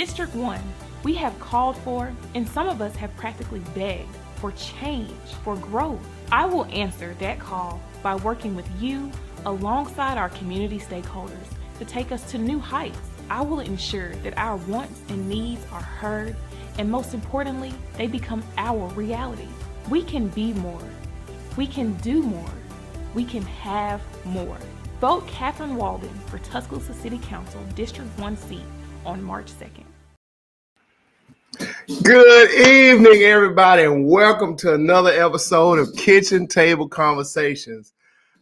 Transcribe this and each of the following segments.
District 1, we have called for, and some of us have practically begged, for change, for growth. I will answer that call by working with you alongside our community stakeholders to take us to new heights. I will ensure that our wants and needs are heard, and most importantly, they become our reality. We can be more. We can do more. We can have more. Vote Catherine Walden for Tuscaloosa City Council District 1 seat on March 2nd. Good evening, everybody, and welcome to another episode of Kitchen Table Conversations.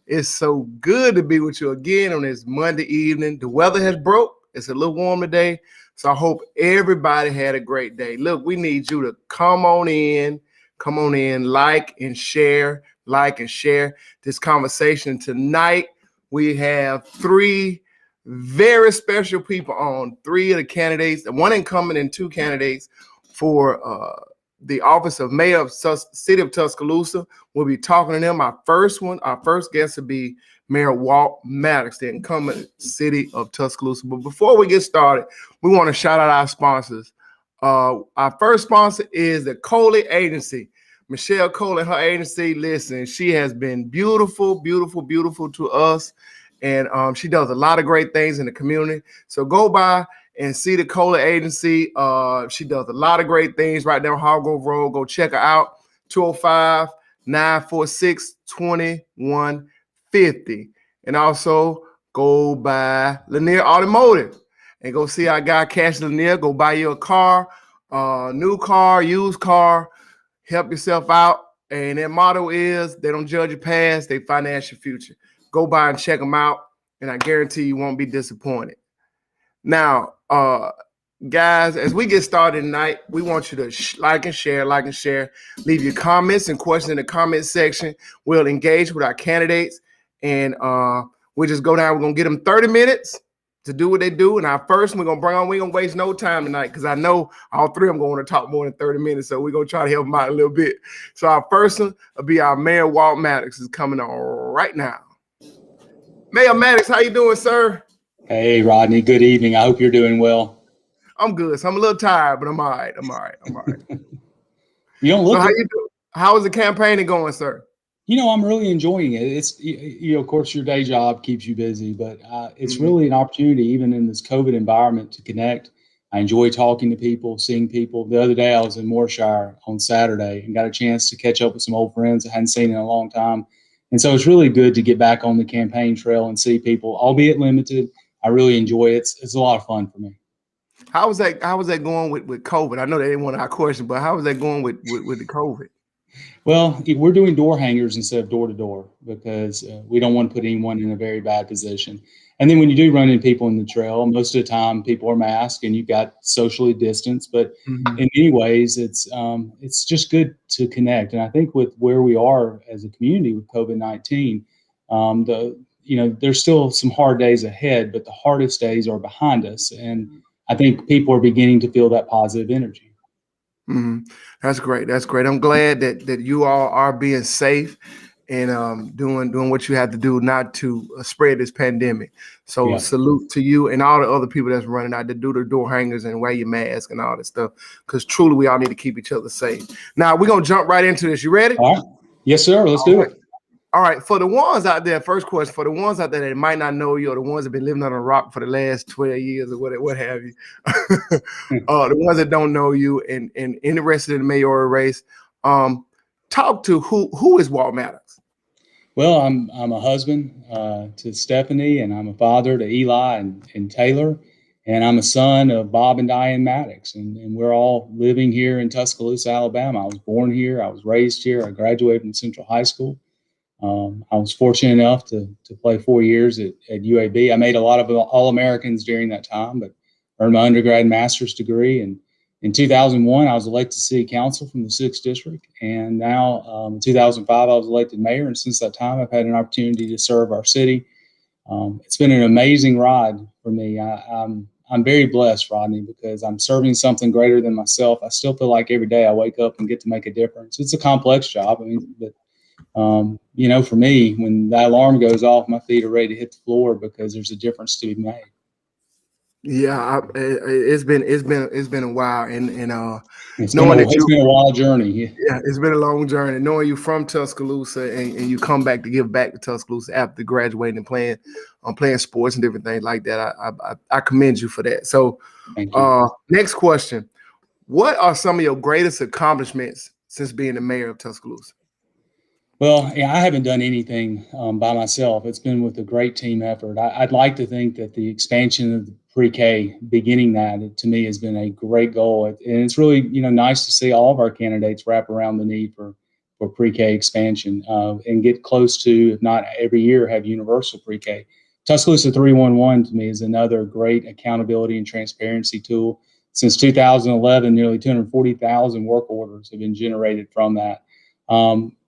It's so good to be with you again on this Monday evening. The weather has broke. It's a little warm today, so I hope everybody had a great day. Look, we need you to come on in, like and share this conversation. Tonight, we have three very special people on, three of the candidates, one incumbent and two candidates for the office of mayor of city of Tuscaloosa. We'll be talking to them. Our first guest will be Mayor Walt Maddox, the incumbent city of Tuscaloosa. But before we get started, we want to shout out our sponsors. Our first sponsor is the Coley Agency. Michelle Coley, her agency, listen, she has been beautiful to us. And she does a lot of great things in the community. So go by and see the Coley Agency. She does a lot of great things right there on Hargrove Road. Go check her out, 205-946-2150. And also go by Lanier Automotive and go see our guy, Cash Lanier. Go buy you a car, new car, used car, help yourself out. And their motto is, they don't judge your past, they finance your future. Go by and check them out, and I guarantee you won't be disappointed. Now, guys, as we get started tonight, we want you to like and share. Leave your comments and questions in the comment section. We'll engage with our candidates, and we'll just go down. We're going to get them 30 minutes to do what they do. And our first one we're going to bring on, we ain't going to waste no time tonight because I know all three of them going to talk more than 30 minutes, so we're going to try to help them out a little bit. So our first one will be our Mayor Walt Maddox is coming on right now. Mayor Maddox, how you doing, sir? Hey, Rodney. Good evening. I hope you're doing well. I'm good. So I'm a little tired, but I'm all right. You don't look. So how you doing? How is the campaigning going, sir? I'm really enjoying it. It's, of course, your day job keeps you busy, but it's really an opportunity, even in this COVID environment, to connect. I enjoy talking to people, seeing people. The other day, I was in Moorshire on Saturday and got a chance to catch up with some old friends I hadn't seen in a long time. And so it's really good to get back on the campaign trail and see people, albeit limited. I really enjoy it. It's a lot of fun for me. How was that going with COVID? I know they didn't want our question, but how was that going with the COVID? Well, we're doing door hangers instead of door to door because we don't want to put anyone in a very bad position. And then when you do run into people in the trail, most of the time people are masked and you've got socially distanced. But in many ways, it's just good to connect. And I think with where we are as a community with COVID-19, there's still some hard days ahead, but the hardest days are behind us. And I think people are beginning to feel that positive energy. That's great. I'm glad that you all are being safe and doing what you have to do not to spread this pandemic. So Salute to you and all the other people that's running out to do the door hangers and wear your mask and all that stuff, because truly we all need to keep each other safe. Now we're going to jump right into this. You ready? All right. Yes, sir. Let's do it. All right. For the ones out there, first question, for the ones out there that might not know you or the ones that have been living on a rock for the last 12 years or what have you, the ones that don't know you and interested in the mayoral race, talk to who is Walt Maddox? Well, I'm a husband to Stephanie, and I'm a father to Eli and Taylor, and I'm a son of Bob and Diane Maddox, and we're all living here in Tuscaloosa, Alabama. I was born here. I was raised here. I graduated from Central High School. I was fortunate enough to play 4 years at UAB. I made a lot of All-Americans during that time, but earned my undergrad and master's degree. And in 2001, I was elected to city council from the 6th district. And now in 2005, I was elected mayor. And since that time, I've had an opportunity to serve our city. It's been an amazing ride for me. I'm very blessed, Rodney, because I'm serving something greater than myself. I still feel like every day I wake up and get to make a difference. It's a complex job. But for me, when that alarm goes off, my feet are ready to hit the floor because there's a difference to be made. Yeah, it's been a while, and It's been knowing a that it's you, been a wild journey. yeah, it's been a long journey. Knowing you from Tuscaloosa and you come back to give back to Tuscaloosa after graduating and playing sports and different things like that. I commend you for that. So, Thank you. next question: what are some of your greatest accomplishments since being the mayor of Tuscaloosa? Well, yeah, I haven't done anything by myself. It's been with a great team effort. I'd like to think that the expansion of the pre-K, beginning that, to me has been a great goal, and it's really nice to see all of our candidates wrap around the need for pre-K expansion and get close to, if not every year, have universal pre-K. Tuscaloosa 311 to me is another great accountability and transparency tool. Since 2011, nearly 240,000 work orders have been generated from that.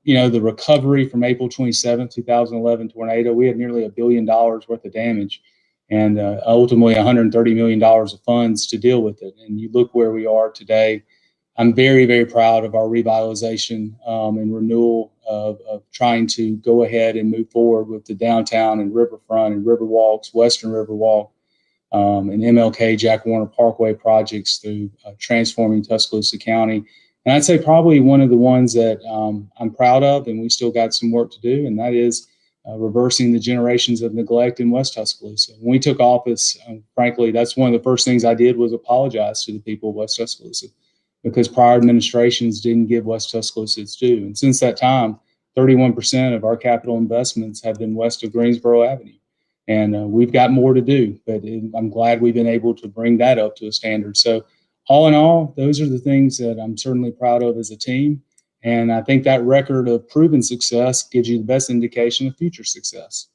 The recovery from April 27th, 2011 tornado, we had nearly $1 billion worth of damage and ultimately $130 million of funds to deal with it. And you look where we are today. I'm very, very proud of our revitalization and renewal of trying to go ahead and move forward with the downtown and riverfront and riverwalks, Western Riverwalk, and MLK Jack Warner Parkway projects through transforming Tuscaloosa County. And I'd say probably one of the ones that I'm proud of, and we still got some work to do, and that is reversing the generations of neglect in West Tuscaloosa. When we took office, frankly, that's one of the first things I did was apologize to the people of West Tuscaloosa because prior administrations didn't give West Tuscaloosa its due. And since that time, 31% of our capital investments have been west of Greensboro Avenue. And we've got more to do, but I'm glad we've been able to bring that up to a standard. So all in all, those are the things that I'm certainly proud of as a team. And I think that record of proven success gives you the best indication of future success.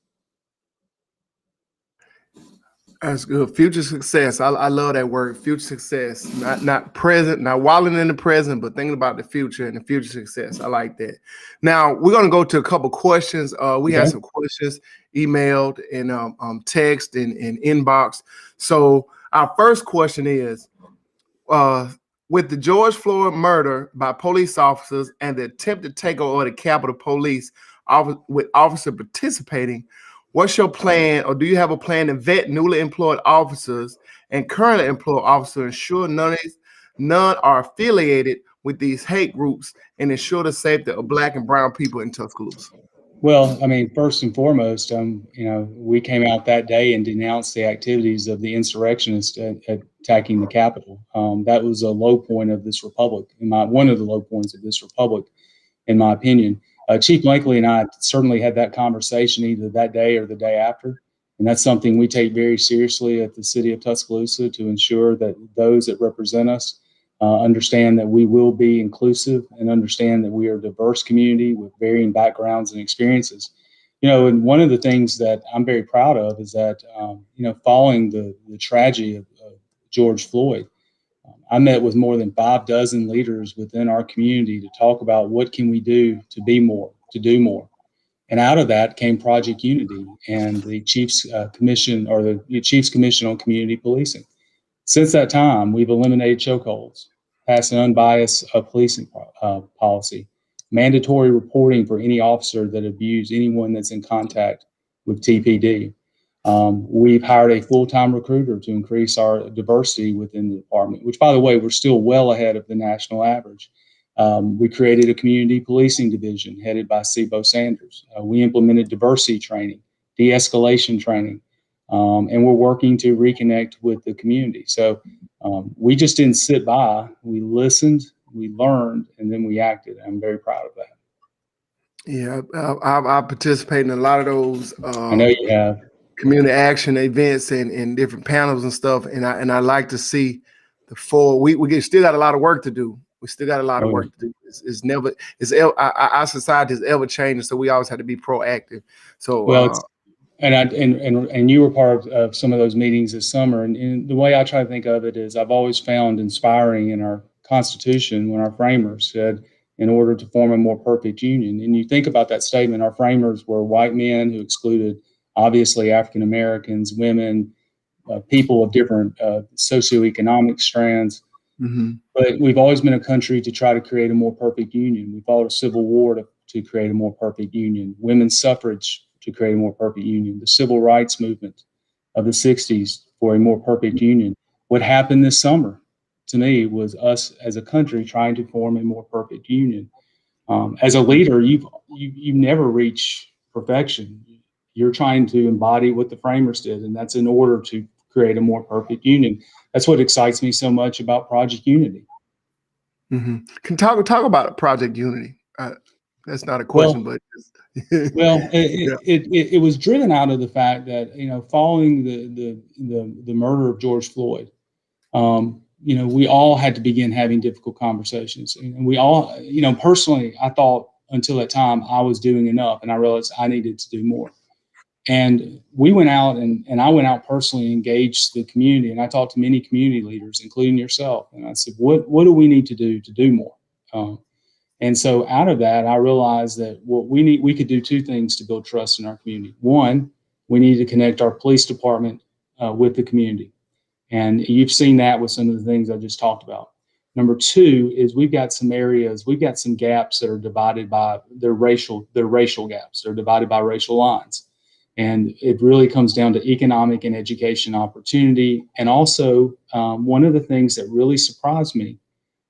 That's good. Future success. I love that word, future success. Not present, not wallowing in the present, but thinking about the future and the future success. I like that. Now we're gonna go to a couple questions. We had Okay. some questions emailed and text and inbox. So our first question is, with the George Floyd murder by police officers and the attempted takeover of the Capitol Police with officer participating, what's your plan, or do you have a plan to vet newly employed officers and currently employed officers, ensure none are affiliated with these hate groups, and ensure the safety of Black and brown people in Tuscaloosa? Well, I mean, first and foremost, we came out that day and denounced the activities of the insurrectionists attacking the Capitol. That was a low point of this republic, one of the low points of this republic, in my opinion. Chief Blankley and I certainly had that conversation either that day or the day after. And that's something we take very seriously at the city of Tuscaloosa to ensure that those that represent us understand that we will be inclusive and understand that we are a diverse community with varying backgrounds and experiences. And one of the things that I'm very proud of is that, following the tragedy of George Floyd, I met with more than 5 dozen leaders within our community to talk about what can we do to be more, to do more. And out of that came Project Unity and the Chiefs Commission, or the Chiefs Commission on Community Policing. Since that time, we've eliminated chokeholds, passed an unbiased policing policy, mandatory reporting for any officer that abused anyone that's in contact with TPD. We've hired a full-time recruiter to increase our diversity within the department, which, by the way, we're still well ahead of the national average. We created a community policing division headed by Sibo Sanders. We implemented diversity training, de-escalation training, and we're working to reconnect with the community. So we just didn't sit by. We listened, we learned, and then we acted. I'm very proud of that. Yeah, I participate in a lot of those I know you have. community action events and different panels and stuff, and I like to see the full. We still got a lot of work to do. We still got a lot of work to do. Our society is ever changing, so we always have to be proactive. So well, and you were part of some of those meetings this summer, and the way I try to think of it is I've always found inspiring in our Constitution when our framers said, in order to form a more perfect union. And you think about that statement, our framers were white men who excluded obviously African Americans, women, people of different socioeconomic strands. mm-hmm. But we've always been a country to try to create a more perfect union. We fought a civil war to create a more perfect union, women's suffrage to create a more perfect union, the civil rights movement of the 60s for a more perfect union. What happened this summer, to me, was us as a country trying to form a more perfect union. As a leader, you never reach perfection. You're trying to embody what the framers did, and that's in order to create a more perfect union. That's what excites me so much about Project Unity. Mm-hmm. Can talk about Project Unity. That's not a question, Well, but well, yeah. it was driven out of the fact that, following the murder of George Floyd, we all had to begin having difficult conversations, and we all, personally, I thought until that time I was doing enough, and I realized I needed to do more. And we went out, and I went out personally and engaged the community, and I talked to many community leaders, including yourself, and I said, what do we need to do more? And so out of that, I realized that we could do two things to build trust in our community. One, we need to connect our police department with the community. And you've seen that with some of the things I just talked about. Number two is we've got some gaps that are divided by their racial gaps. They're divided by racial lines. And it really comes down to economic and education opportunity. And also, one of the things that really surprised me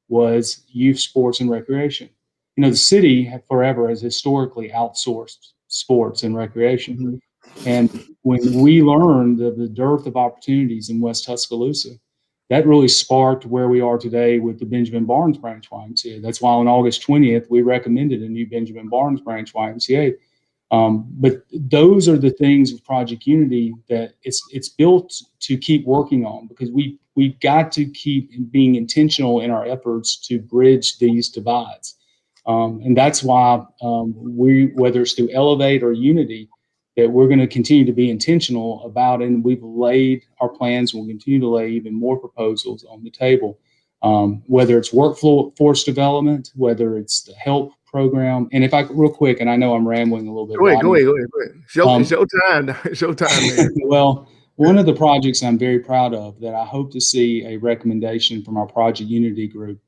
was youth sports and recreation. The city forever has historically outsourced sports and recreation. Mm-hmm. And when we learned of the dearth of opportunities in West Tuscaloosa, that really sparked where we are today with the Benjamin Barnes Branch YMCA. That's why on August 20th, we recommended a new Benjamin Barnes Branch YMCA. But those are the things of Project Unity that it's built to keep working on, because we've got to keep being intentional in our efforts to bridge these divides. And that's why whether it's through Elevate or Unity, that we're going to continue to be intentional about, and we've laid our plans, and we'll continue to lay even more proposals on the table, whether it's workforce development, whether it's the help program. And if I real quick, and I know I'm rambling a little bit. Go ahead. It's your time. It's your time, man. Well, one of the projects I'm very proud of that I hope to see a recommendation from our Project Unity group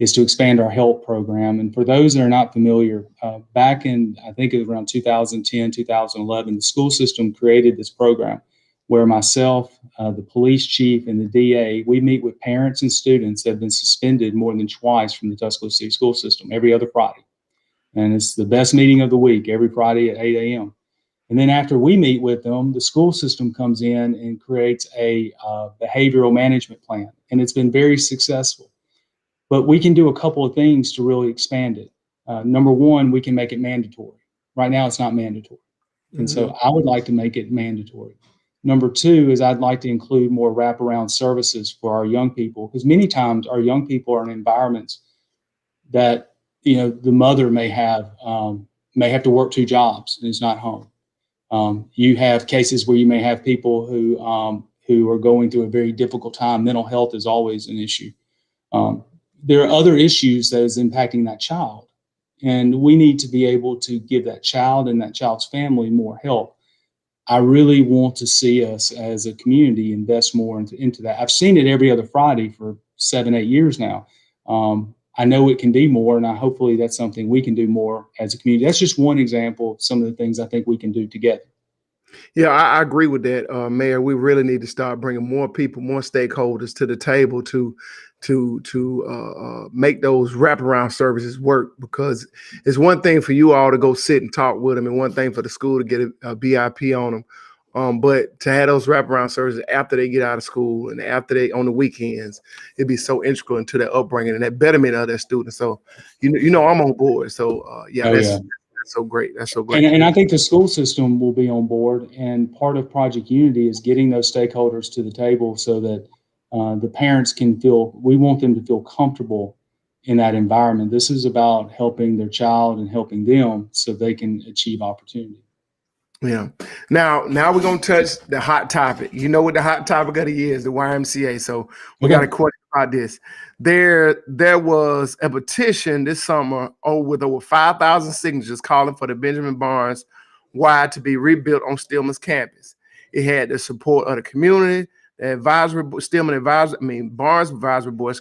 is to expand our help program. And for those that are not familiar, back in, I think it was around 2010, 2011, the school system created this program where myself, the police chief, and the DA, we meet with parents and students that have been suspended more than twice from the Tuscaloosa City school system every other Friday. And it's the best meeting of the week, every Friday at 8 a.m. And then after we meet with them, the school system comes in and creates a behavioral management plan. And it's been very successful. But we can do a couple of things to really expand it. Number one, we can make it mandatory. Right now, it's not mandatory. And so I would like to make it mandatory. Number two is I'd like to include more wraparound services for our young people, because many times our young people are in environments that, the mother may have to work two jobs and is not home. You have cases where you may have people who are going through a very difficult time. Mental health is always an issue. There are other issues that is impacting that child, and we need to be able to give that child and that child's family more help. I really want to see us as a community invest more into that. I've seen it every other Friday for 7-8 years now. I know it can be more, and hopefully that's something we can do more as a community. That's just one example of some of the things I think we can do together. Yeah, I agree with that, Mayor. We really need to start bringing more people, more stakeholders to the table to make those wraparound services work, because it's one thing for you all to go sit and talk with them, and one thing for the school to get a BIP on them. But to have those wraparound services after they get out of school and after they on the weekends, it'd be so integral into their upbringing and that betterment of their students. So, I'm on board. So, that's so great. That's so great. And I think the school system will be on board. And part of Project Unity is getting those stakeholders to the table so that the parents we want them to feel comfortable in that environment. This is about helping their child and helping them so they can achieve opportunity. Yeah. Now we're going to touch the hot topic. You know what the hot topic of the year is, the YMCA. So we got a question about this. There was a petition this summer with over 5,000 signatures calling for the Benjamin Barnes Y to be rebuilt on Stillman's campus. It had the support of the community, the Barnes Advisory Board,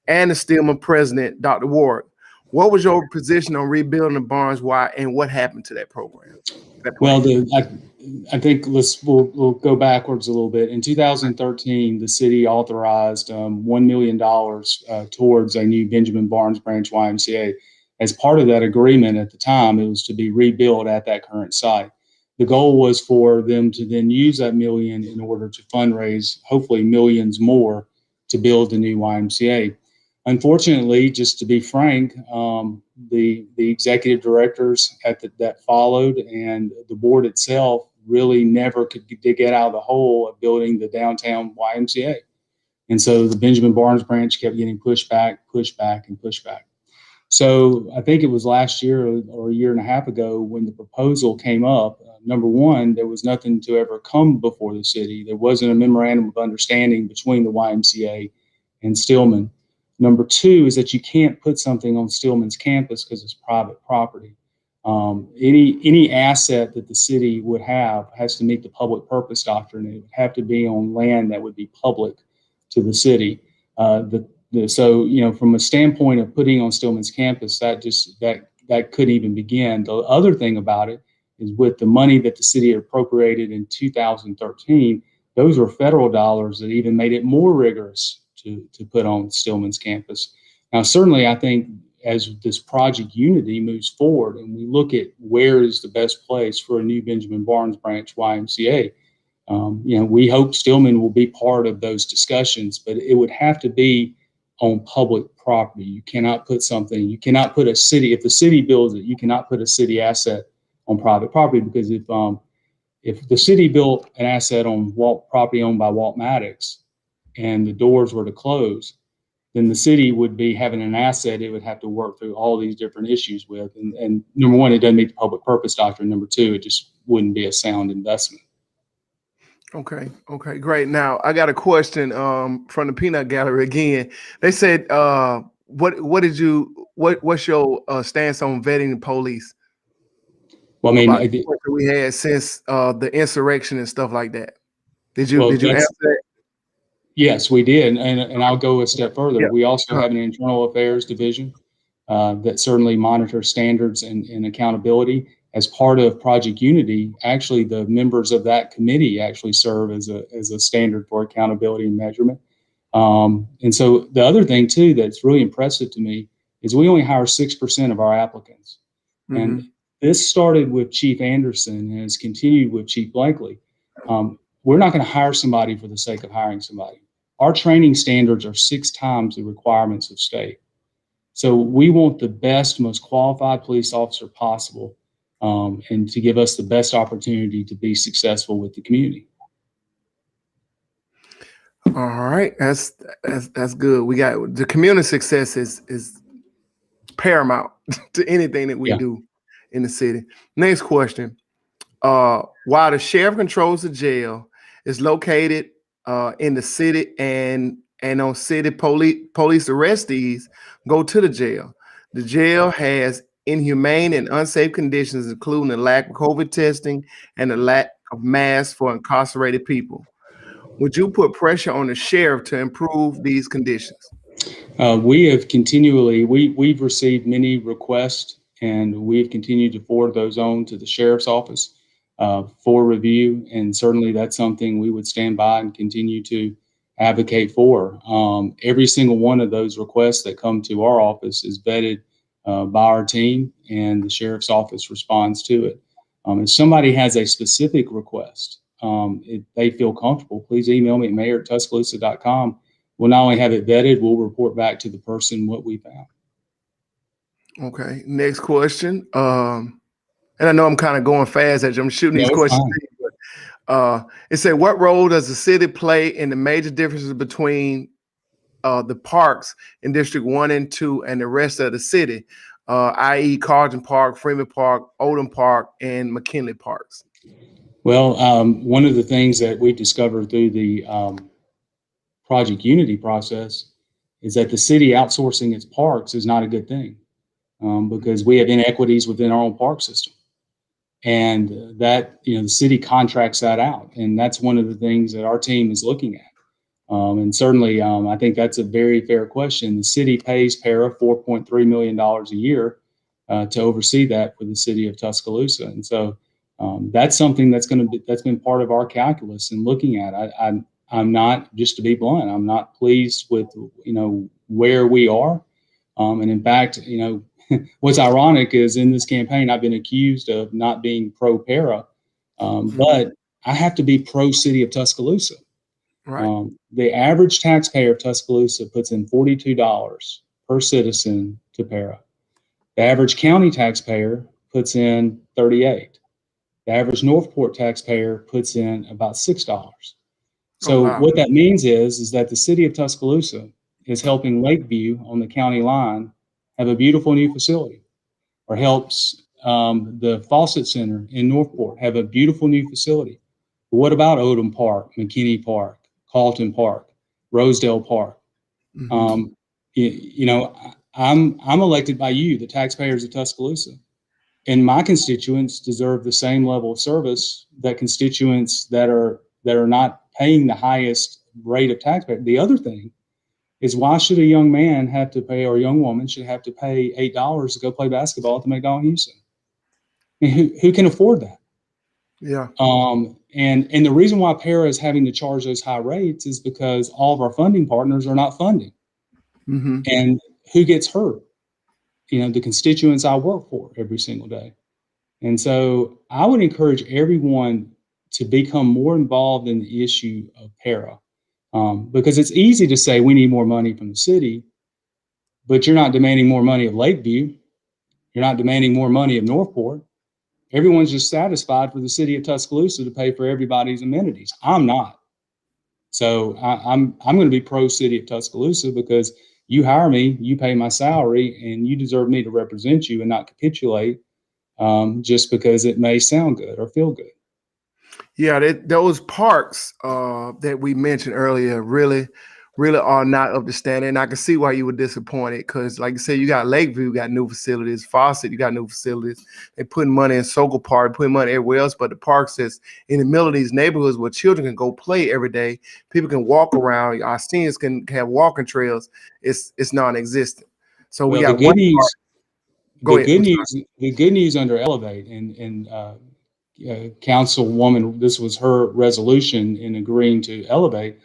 and the Stillman president, Dr. Ward. What was your position on rebuilding the Barnes Y, and what happened to that program? Well, I think we'll go backwards a little bit. In 2013, the city authorized $1 million towards a new Benjamin Barnes Branch YMCA. As part of that agreement at the time, it was to be rebuilt at that current site. The goal was for them to then use that million in order to fundraise, hopefully millions more, to build the new YMCA. Unfortunately, just to be frank, the executive directors that followed and the board itself really never could get out of the hole of building the downtown YMCA. And so the Benjamin Barnes branch kept getting pushed back, and pushed back. So I think it was last year or a year and a half ago when the proposal came up. Number one, there was nothing to ever come before the city. There wasn't a memorandum of understanding between the YMCA and Stillman. Number two is that you can't put something on Stillman's campus because it's private property. Any asset that the city would have has to meet the public purpose doctrine. It would have to be on land that would be public to the city. So, from a standpoint of putting on Stillman's campus, that couldn't even begin. The other thing about it is with the money that the city appropriated in 2013, those were federal dollars that even made it more rigorous to put on Stillman's campus. Now, certainly, I think as this Project Unity moves forward and we look at where is the best place for a new Benjamin Barnes Branch YMCA, we hope Stillman will be part of those discussions, but it would have to be on public property. You cannot put a city, if the city builds it, you cannot put a city asset on private property, because if the city built an asset on property owned by Walt Maddox and the doors were to close, then the city would be having an asset it would have to work through all these different issues with. And number one, it doesn't meet the public purpose doctrine. Number two, it just wouldn't be a sound investment. Okay, great. Now I got a question from the Peanut Gallery again. They said, what's your stance on vetting the police? Well, I mean, we had since the insurrection and stuff like that. Did you answer that? Yes, we did, and I'll go a step further. Yeah. We also have an internal affairs division that certainly monitors standards and accountability. As part of Project Unity, actually, the members of that committee actually serve as a standard for accountability and measurement. And so the other thing too that's really impressive to me is we only hire 6% of our applicants, and this started with Chief Anderson and has continued with Chief Blakely. We're not going to hire somebody for the sake of hiring somebody. Our training standards are 6 times the requirements of state. So we want the best, most qualified police officer possible, and to give us the best opportunity to be successful with the community. All right, that's good. We got the community success is paramount to anything that we do in the city. Next question. While the sheriff controls the jail, is located in the city, and on city police arrestees go to the jail. The jail has inhumane and unsafe conditions, including the lack of COVID testing and the lack of masks for incarcerated people. Would you put pressure on the sheriff to improve these conditions? We have continually, we've received many requests, and we've continued to forward those on to the sheriff's office for review. And certainly that's something we would stand by and continue to advocate for. Every single one of those requests that come to our office is vetted by our team, and the sheriff's office responds to it. If somebody has a specific request, if they feel comfortable, please email me at mayor@tuscaloosa.com. We'll not only have it vetted, we'll report back to the person what we found. Okay, next question. And I know I'm kind of going fast as I'm shooting these questions. But, it said, what role does the city play in the major differences between the parks in District 1 and 2 and the rest of the city, i.e. Carlton Park, Freeman Park, Odom Park, and McKinley Parks? Well, one of the things that we discovered through the Project Unity process is that the city outsourcing its parks is not a good thing, because we have inequities within our own park system. And that, the city contracts that out. And that's one of the things that our team is looking at. And certainly, I think that's a very fair question. The city pays PARA $4.3 million a year to oversee that for the city of Tuscaloosa. And so That's something that's been part of our calculus and looking at. I'm not, just to be blunt, I'm not pleased with where we are, and in fact, what's ironic is in this campaign I've been accused of not being pro-para, but I have to be pro-city of Tuscaloosa. Right. The average taxpayer of Tuscaloosa puts in $42 per citizen to para. The average county taxpayer puts in $38. The average Northport taxpayer puts in about $6. Oh, So wow. what that means is that the city of Tuscaloosa is helping Lakeview on the county line have a beautiful new facility, or helps the Fawcett Center in Northport have a beautiful new facility. But what about Odom Park, McKinney Park, Carlton Park, Rosedale Park? Mm-hmm. I'm elected by you, the taxpayers of Tuscaloosa. And my constituents deserve the same level of service that constituents that are not paying the highest rate of taxpayer. The other thing is, why should a young man have to pay, or a young woman should have to pay $8 to go play basketball at the McDonald Houston? I mean, who can afford that? Yeah. And the reason why para is having to charge those high rates is because all of our funding partners are not funding. Mm-hmm. And who gets hurt? The constituents I work for every single day. And so I would encourage everyone to become more involved in the issue of para, because it's easy to say we need more money from the city, but you're not demanding more money of Lakeview. You're not demanding more money of Northport. Everyone's just satisfied for the city of Tuscaloosa to pay for everybody's amenities. I'm not. So I'm going to be pro city of Tuscaloosa, because you hire me, you pay my salary, and you deserve me to represent you and not capitulate just because it may sound good or feel good. Yeah, those parks that we mentioned earlier really are not up to standard. And I can see why you were disappointed, because, like you said, you got Lakeview, got new facilities, Fawcett, you got new facilities. They're putting money in Sokol Park, putting money everywhere else, but the parks that's in the middle of these neighborhoods where children can go play every day, people can walk around, our seniors can have walking trails, it's non-existent. So we Well, the got good one park. news, Go ahead. I'm sorry. the good news under Elevate, and Councilwoman, this was her resolution in agreeing to Elevate,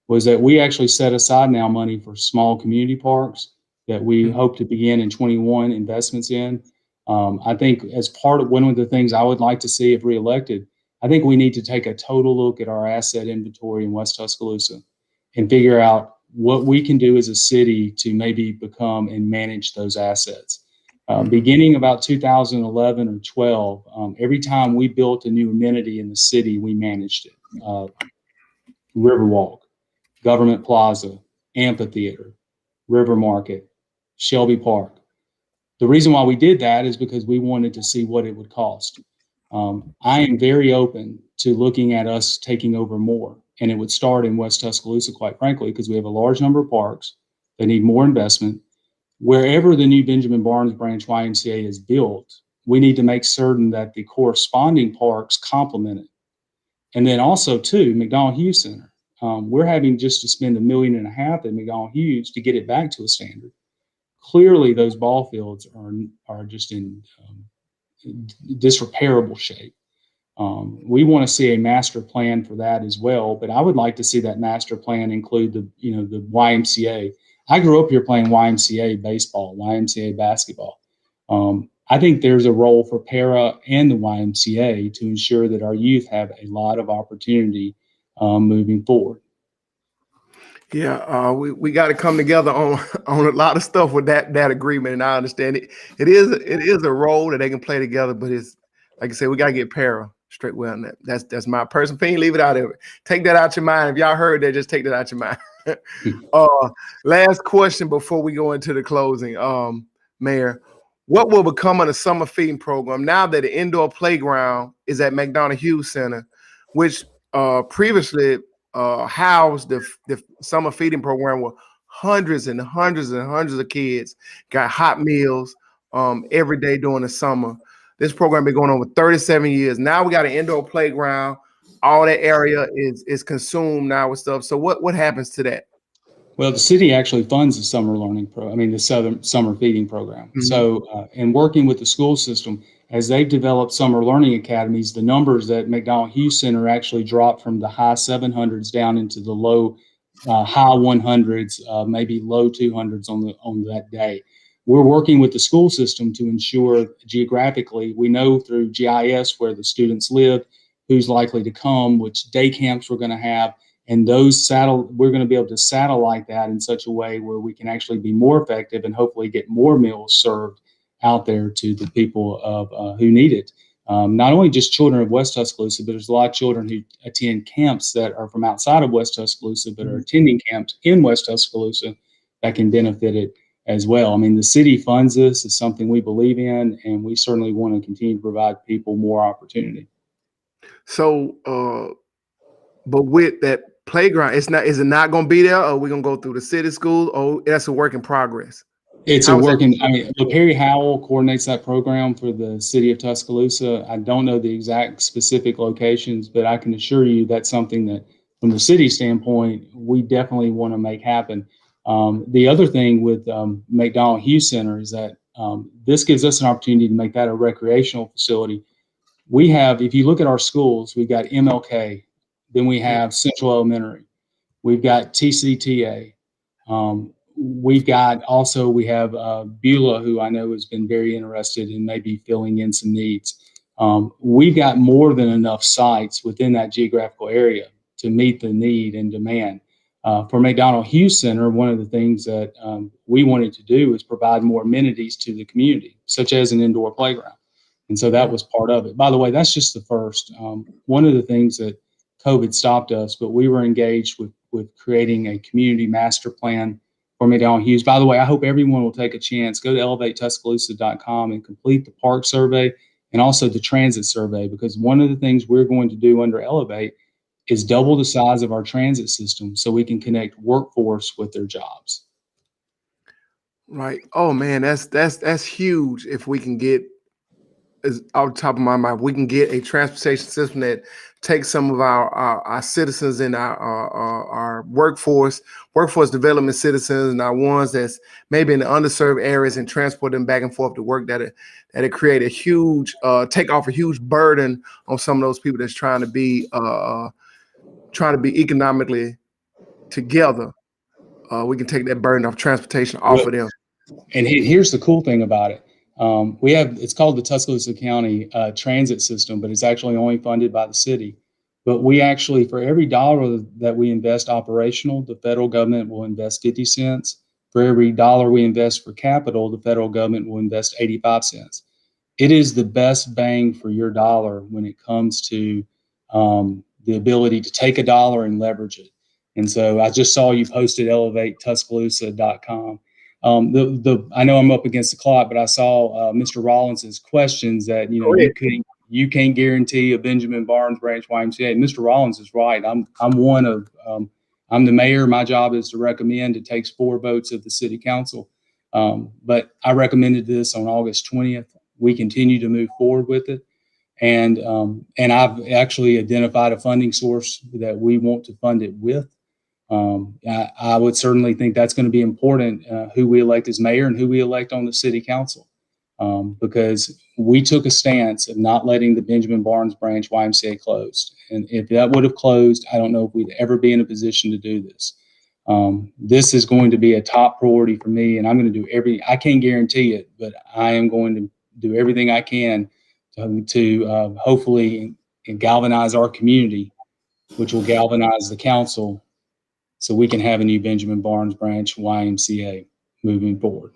was that we actually set aside now money for small community parks that we hope to begin in 21 investments in. I think as part of one of the things I would like to see if reelected, I think we need to take a total look at our asset inventory in West Tuscaloosa and figure out what we can do as a city to maybe become and manage those assets. Beginning about 2011 or 12, every time we built a new amenity in the city, we managed it. Riverwalk, Government Plaza, Amphitheater, River Market, Shelby Park. The reason why we did that is because we wanted to see what it would cost. I am very open to looking at us taking over more, and it would start in West Tuscaloosa, quite frankly, because we have a large number of parks that need more investment. Wherever the new Benjamin Barnes Branch YMCA is built, we need to make certain that the corresponding parks complement it. And then also, too, McDonald Hughes Center. We're having just to spend $1.5 million at McDonald Hughes to get it back to a standard. Clearly, those ball fields are just in disrepairable shape. We want to see a master plan for that as well, but I would like to see that master plan include the YMCA. I grew up here playing YMCA baseball, YMCA basketball. I think there's a role for para and the YMCA to ensure that our youth have a lot of opportunity moving forward. Yeah, we got to come together on a lot of stuff with that agreement, and I understand it. It is a role that they can play together, but it's like I said, we got to get para straight well on that. That's my personal opinion. Leave it out of it. Take that out your mind. If y'all heard that, just take that out your mind. Last question before we go into the closing, Mayor. What will become of the summer feeding program now that the indoor playground is at McDonald Hughes Center, which previously housed the summer feeding program where hundreds and hundreds and hundreds of kids got hot meals every day during the summer. This program been going on for 37 years. Now we got an indoor playground. All that area is consumed now with stuff. So what happens to that? Well, the city actually funds the summer learning the summer feeding program. So, in working with the school system, as they've developed summer learning academies, the numbers at McDonald Hughes Center actually dropped from the high 700s down into the high 100s, maybe low 200s on that day. We're working with the school system to ensure geographically, we know through GIS where the students live, who's likely to come, which day camps we're going to have, and we're going to be able to satellite that in such a way where we can actually be more effective and hopefully get more meals served out there to the people who need it. Not only just children of West Tuscaloosa, but there's a lot of children who attend camps that are from outside of West Tuscaloosa, but are attending camps in West Tuscaloosa that can benefit it as well. I mean, the city funds this. It's something we believe in, and we certainly want to continue to provide people more opportunity. So, but with that playground, is it not going to be there, or we're going to go through the city school, or that's a work in progress? It's Perry Howell coordinates that program for the city of Tuscaloosa. I don't know the exact specific locations, but I can assure you that's something that from the city standpoint, we definitely want to make happen. The other thing with McDonald Hughes Center is that this gives us an opportunity to make that a recreational facility. We have, if you look at our schools, we've got MLK, then we have Central Elementary, we've got TCTA. We have Beulah, who I know has been very interested in maybe filling in some needs. We've got more than enough sites within that geographical area to meet the need and demand. For McDonald Hughes Center, one of the things that we wanted to do is provide more amenities to the community, such as an indoor playground. And so that was part of it. By the way, that's just the first. One of the things that COVID stopped us, but we were engaged with creating a community master plan for McDonald Hughes. By the way, I hope everyone will take a chance, go to elevatetuscaloosa.com and complete the park survey and also the transit survey, because one of the things we're going to do under Elevate is double the size of our transit system so we can connect workforce with their jobs. Right. Oh man, that's huge. If we can get, is off the top of my mind, we can get a transportation system that takes some of our citizens and our workforce development citizens and our ones that's maybe in the underserved areas and transport them back and forth to work, that it create a huge take off a huge burden on some of those people that's trying to be economically together. We can take that burden of transportation off of them. And here's the cool thing about it. It's called the Tuscaloosa County Transit System, but it's actually only funded by the city. But we actually, for every dollar that we invest operational, the federal government will invest 50 cents. For every dollar we invest for capital, the federal government will invest 85 cents. It is the best bang for your dollar when it comes to the ability to take a dollar and leverage it. And so I just saw you posted elevatetuscaloosa.com. I know I'm up against the clock, but I saw Mr. Rollins's questions that you can't guarantee a Benjamin Barnes Branch YMCA. Mr. Rollins is right. I'm the mayor. My job is to recommend. It takes 4 votes of the city council, but I recommended this on August 20th. We continue to move forward with it, and I've actually identified a funding source that we want to fund it with. I would certainly think that's going to be important, who we elect as mayor and who we elect on the city council, because we took a stance of not letting the Benjamin Barnes Branch YMCA close. And if that would have closed, I don't know if we'd ever be in a position to do this. This is going to be a top priority for me, and I'm going to do I can't guarantee it, but I am going to do everything I can to hopefully galvanize our community, which will galvanize the council, so we can have a new Benjamin Barnes Branch YMCA moving forward.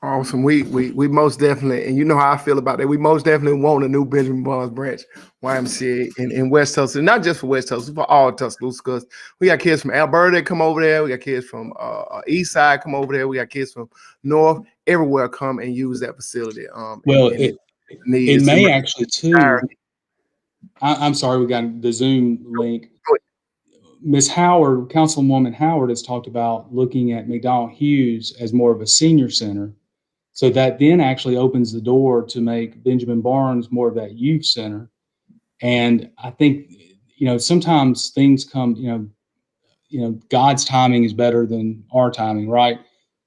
Awesome. We most definitely, and you know how I feel about that. We most definitely want a new Benjamin Barnes Branch YMCA in West Tuscaloosa, not just for West Tuscaloosa, for all Tuscaloosa, because we got kids from Alberta that come over there. We got kids from East Side come over there. We got kids from North, everywhere come and use that facility. It may actually too. I'm sorry, we got the Zoom link. Ms. Howard, Councilwoman Howard, has talked about looking at McDonald Hughes as more of a senior center. So that then actually opens the door to make Benjamin Barnes more of that youth center. And I think, sometimes things come, God's timing is better than our timing, right?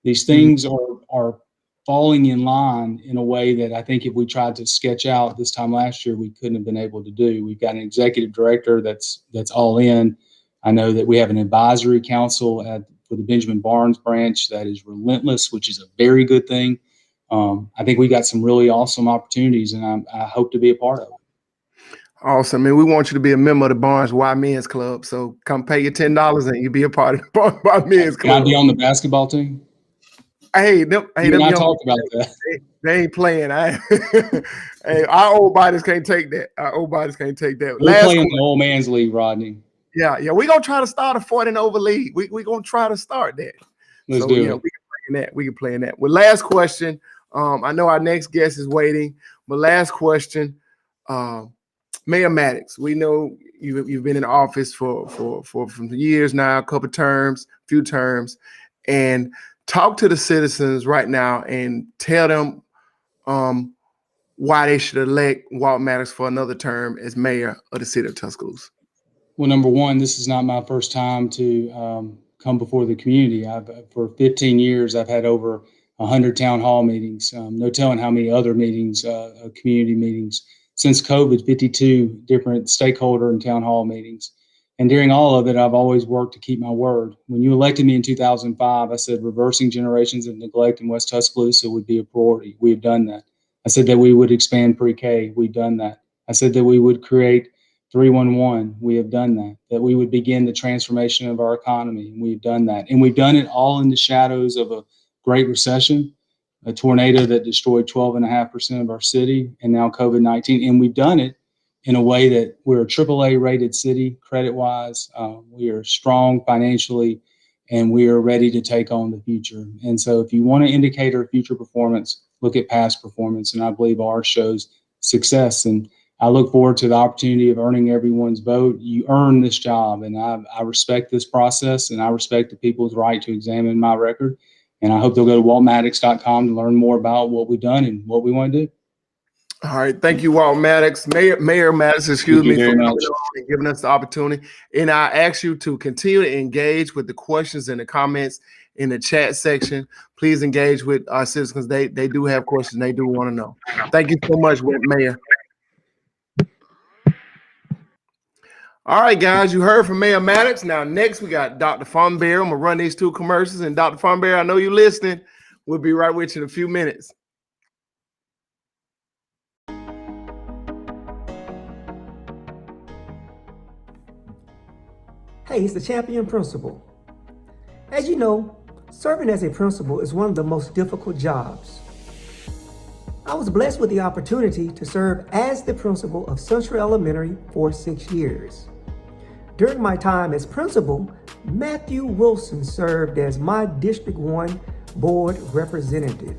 These things are falling in line in a way that I think if we tried to sketch out this time last year, we couldn't have been able to do. We've got an executive director that's all in. I know that we have an advisory council for the Benjamin Barnes branch that is relentless, which is a very good thing. I think we got some really awesome opportunities, and I hope to be a part of it. Awesome, man. We want you to be a member of the Barnes Y Men's Club. So come pay your $10 and you be a part of the Barnes Y Men's Club. Can I be on the basketball team? Hey, you and I talked about that. They ain't playing. Hey, our old bodies can't take that. We're playing the old man's league, Rodney. Yeah. We're gonna try to start a 40 and over league. We're gonna try to start that. Let's do it. We can play in that. Well, last question. I know our next guest is waiting, but last question. Mayor Maddox, we know you've been in office for years now, few terms, and talk to the citizens right now and tell them why they should elect Walt Maddox for another term as mayor of the city of Tuscaloosa. Well, number one, this is not my first time to come before the community. For 15 years, I've had over 100 town hall meetings. No telling how many other meetings, community meetings. Since COVID, 52 different stakeholder and town hall meetings. And during all of it, I've always worked to keep my word. When you elected me in 2005, I said reversing generations of neglect in West Tuscaloosa would be a priority. We have done that. I said that we would expand pre-K. We've done that. I said that we would create 311. We have done that. That we would begin the transformation of our economy. We've done that. And we've done it all in the shadows of a Great Recession, a tornado that destroyed 12.5% of our city, and now COVID-19. And we've done it in a way that we're a AAA rated city credit-wise. We are strong financially, and we are ready to take on the future. And so if you want to indicate our future performance, look at past performance. And I believe ours shows success. And I look forward to the opportunity of earning everyone's vote. You earn this job, and I respect this process, and I respect the people's right to examine my record. And I hope they'll go to waltmaddox.com to learn more about what we've done and what we want to do. All right. Thank you, Walt Maddox. Mayor Maddox, for coming on and giving us the opportunity. And I ask you to continue to engage with the questions and the comments in the chat section. Please engage with our citizens. They do have questions. They do want to know. Thank you so much, Mayor. All right, guys, you heard from Mayor Maddox. Now, next we got Dr. Fortenberry. I'm going to run these two commercials. And Dr. Fortenberry, I know you're listening. We'll be right with you in a few minutes. Hey, it's the champion principal. As you know, serving as a principal is one of the most difficult jobs. I was blessed with the opportunity to serve as the principal of Central Elementary for 6 years. During my time as principal, Matthew Wilson served as my District 1 board representative.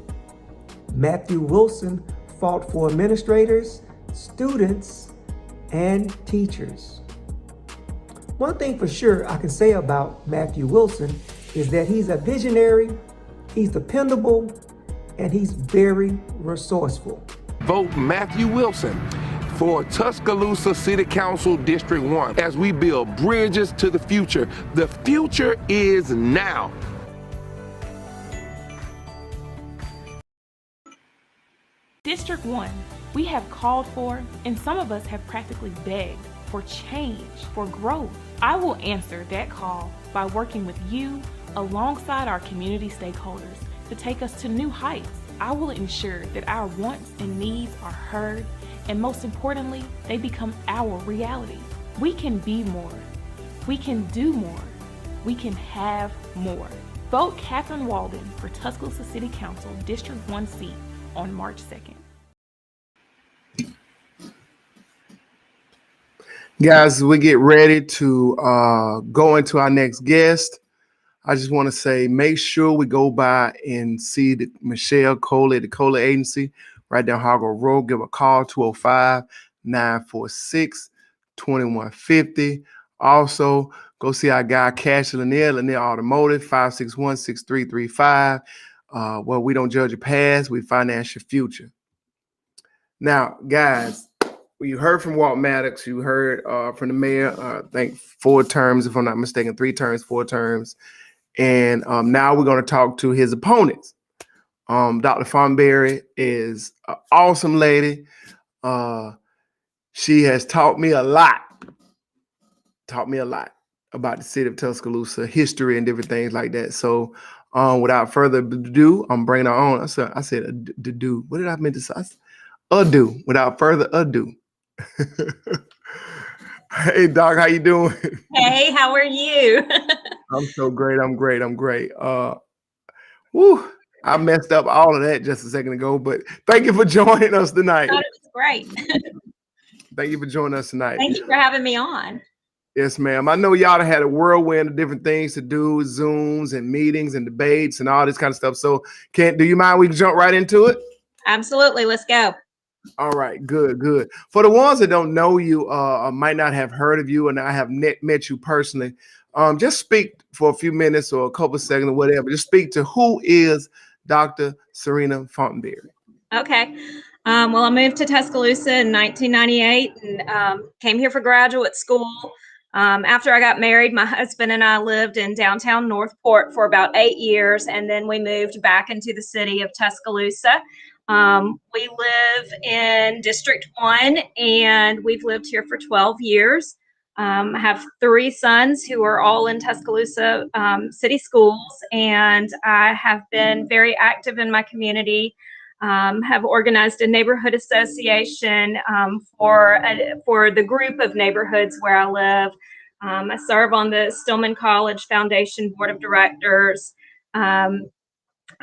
Matthew Wilson fought for administrators, students, and teachers. One thing for sure I can say about Matthew Wilson is that he's a visionary, he's dependable, and he's very resourceful. Vote Matthew Wilson for Tuscaloosa City Council District 1 as we build bridges to the future. The future is now. District 1, we have called for, and some of us have practically begged for change, for growth. I will answer that call by working with you alongside our community stakeholders to take us to new heights. I will ensure that our wants and needs are heard, and most importantly, they become our reality. We can be more. We can do more. We can have more. Vote Catherine Walden for Tuscaloosa City Council District 1 seat on March 2nd. Guys, as we get ready to go into our next guest, I just want to say, make sure we go by and see Michelle Coley at the Coley Agency right down Hargrove Road. Give a call, 205-946-2150. Also, go see our guy, Cash Lanier Automotive, 561-6335. Where we don't judge your past, we finance your future. Now, guys, you heard from Walt Maddox. You heard from the mayor. I think 4 terms, if I'm not mistaken, 3 terms, 4 terms. And now we're going to talk to his opponents. Dr. Fortenberry is an awesome lady. She has taught me a lot about the city of Tuscaloosa, history and different things like that. So without further ado, I'm bringing her on. I said ado. What did I mean to say? Ado. Without further ado. Hey, Doc, how you doing? Hey, how are you? I'm so great. I'm great. Whew, I messed up all of that just a second ago, but thank you for joining us tonight. Thought it was great. Thank you for joining us tonight. Thank you for having me on. Yes, ma'am. I know y'all had a whirlwind of different things to do, Zooms and meetings and debates and all this kind of stuff. So do you mind we can jump right into it? Absolutely. Let's go. All right, good. For the ones that don't know you, might not have heard of you and I have met you personally, just speak for a few minutes or a couple of seconds or whatever. Just speak to who is Dr. Serena Fortenberry. Okay. Well, I moved to Tuscaloosa in 1998 and came here for graduate school. After I got married, my husband and I lived in downtown Northport for about 8 years, and then we moved back into the city of Tuscaloosa. We live in District 1, and we've lived here for 12 years. I have 3 sons who are all in Tuscaloosa city schools, and I have been very active in my community. Have organized a neighborhood association for the group of neighborhoods where I live. I serve on the Stillman College Foundation Board of Directors.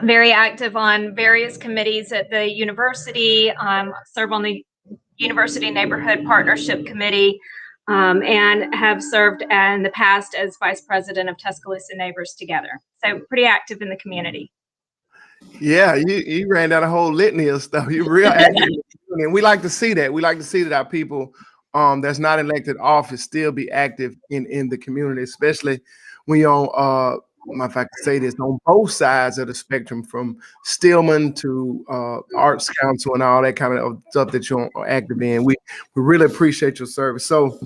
Very active on various committees at the university. Serve on the University Neighborhood Partnership Committee, and have served in the past as vice president of Tuscaloosa Neighbors Together. So pretty active in the community. Yeah, you ran down a whole litany of stuff. You're real active, and we like to see that. We like to see that our people that's not in elected office still be active in the community, especially when you're on, if I can say this, on both sides of the spectrum, from Stillman to Arts Council and all that kind of stuff that you're active in. We really appreciate your service. So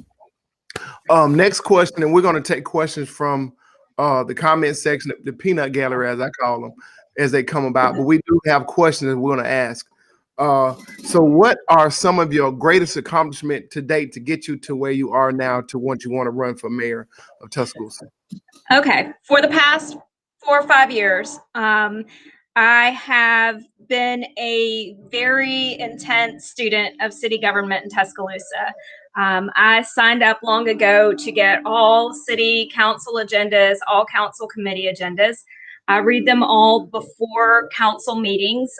next question, and we're going to take questions from the comment section, the peanut gallery, as I call them, as they come about. But we do have questions that we're going to ask. So what are some of your greatest accomplishment to date to get you to where you are now to once you want to run for mayor of Tuscaloosa? Okay, for the past 4 or 5 years, I have been a very intense student of city government in Tuscaloosa. I signed up long ago to get all city council agendas, all council committee agendas. I read them all before council meetings.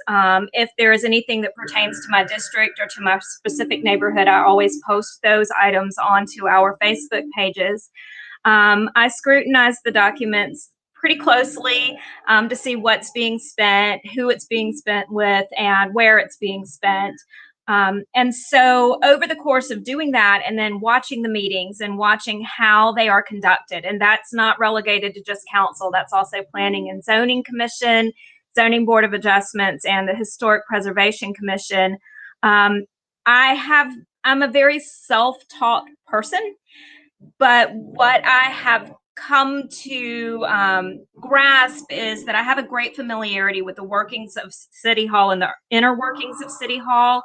If there is anything that pertains to my district or to my specific neighborhood, I always post those items onto our Facebook pages. I scrutinize the documents pretty closely to see what's being spent, who it's being spent with, and where it's being spent. And so over the course of doing that and then watching the meetings and watching how they are conducted, and that's not relegated to just council, that's also Planning and Zoning Commission, Zoning Board of Adjustments, and the Historic Preservation Commission. I'm a very self-taught person, but what I have come to grasp is that I have a great familiarity with the workings of City Hall and the inner workings of City Hall.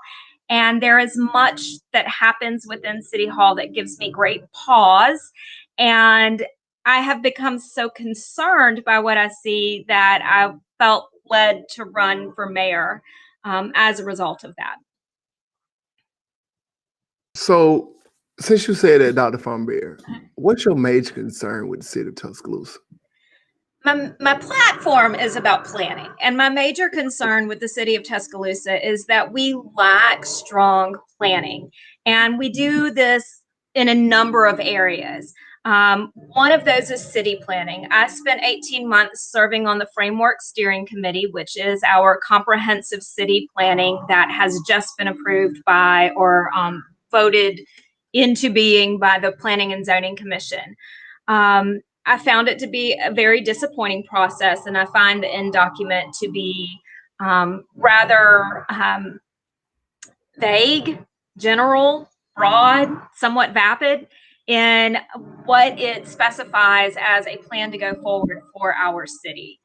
And there is much that happens within City Hall that gives me great pause. And I have become so concerned by what I see that I felt led to run for mayor as a result of that. So since you said that, Dr. Fortenberry, what's your major concern with the city of Tuscaloosa? My platform is about planning, and my major concern with the city of Tuscaloosa is that we lack strong planning, and we do this in a number of areas. One of those is city planning. I spent 18 months serving on the Framework Steering Committee, which is our comprehensive city planning that has just been approved by or voted into being by the Planning and Zoning Commission. I found it to be a very disappointing process, and I find the end document to be rather vague, general, broad, somewhat vapid in what it specifies as a plan to go forward for our city.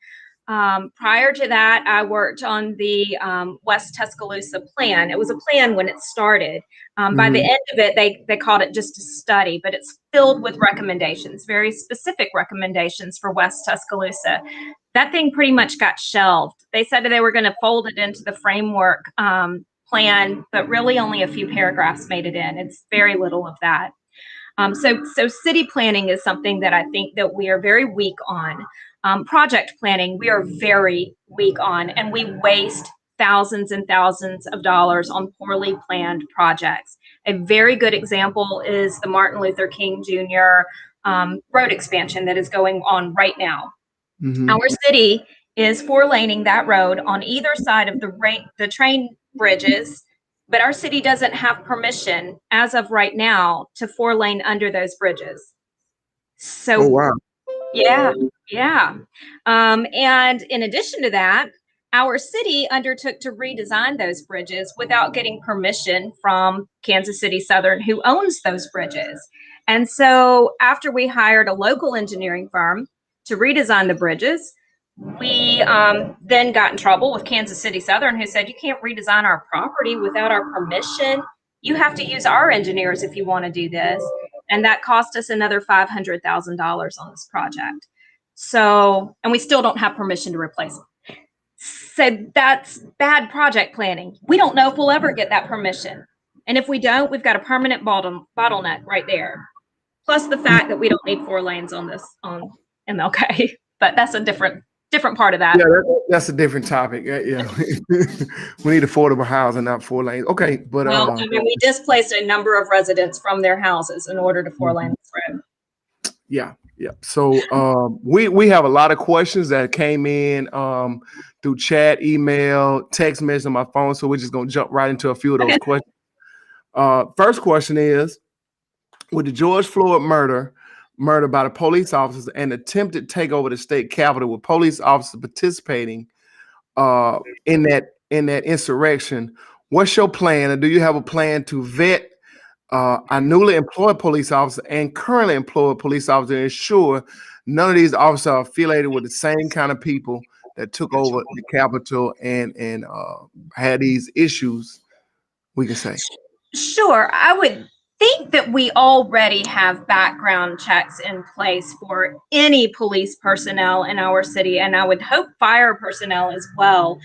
Prior to that, I worked on the West Tuscaloosa plan. It was a plan when it started. By the end of it, they called it just a study, but it's filled with recommendations, very specific recommendations for West Tuscaloosa. That thing pretty much got shelved. They said that they were going to fold it into the framework plan, but really only a few paragraphs made it in. It's very little of that. So city planning is something that I think that we are very weak on. Project planning, we are very weak on, and we waste thousands and thousands of dollars on poorly planned projects. A very good example is the Martin Luther King Jr. Road expansion that is going on right now. Our city is 4-laning that road on either side of the train bridges, but our city doesn't have permission as of right now to 4-lane under those bridges. So, Oh, wow. yeah. And in addition to that, our city undertook to redesign those bridges without getting permission from Kansas City Southern, who owns those bridges. And so after we hired a local engineering firm to redesign the bridges, we then got in trouble with Kansas City Southern, who said, you can't redesign our property without our permission. You have to use our engineers if you want to do this. And that cost us another $500,000 on this project. So, and we still don't have permission to replace it. So that's bad project planning. We don't know if we'll ever get that permission. And if we don't, we've got a permanent bottleneck right there. Plus the fact that we don't need 4 lanes on MLK, but that's a different part of that. Yeah, that's a different topic. Yeah. We need affordable housing, not 4 lanes. Okay, but well, I mean, we displaced a number of residents from their houses in order to 4-lane this road. Yeah. So we have a lot of questions that came in through chat, email, text message on my phone. So we're just gonna jump right into a few of those questions. First question is, with the George Floyd murder by the police officers and attempted takeover of the state capitol with police officers participating in that insurrection, what's your plan? And do you have a plan to vet our newly employed police officers and currently employed police officers to ensure none of these officers are affiliated with the same kind of people that took over the Capitol and had these issues, we can say? Sure. I would think that we already have background checks in place for any police personnel in our city, and I would hope fire personnel as well.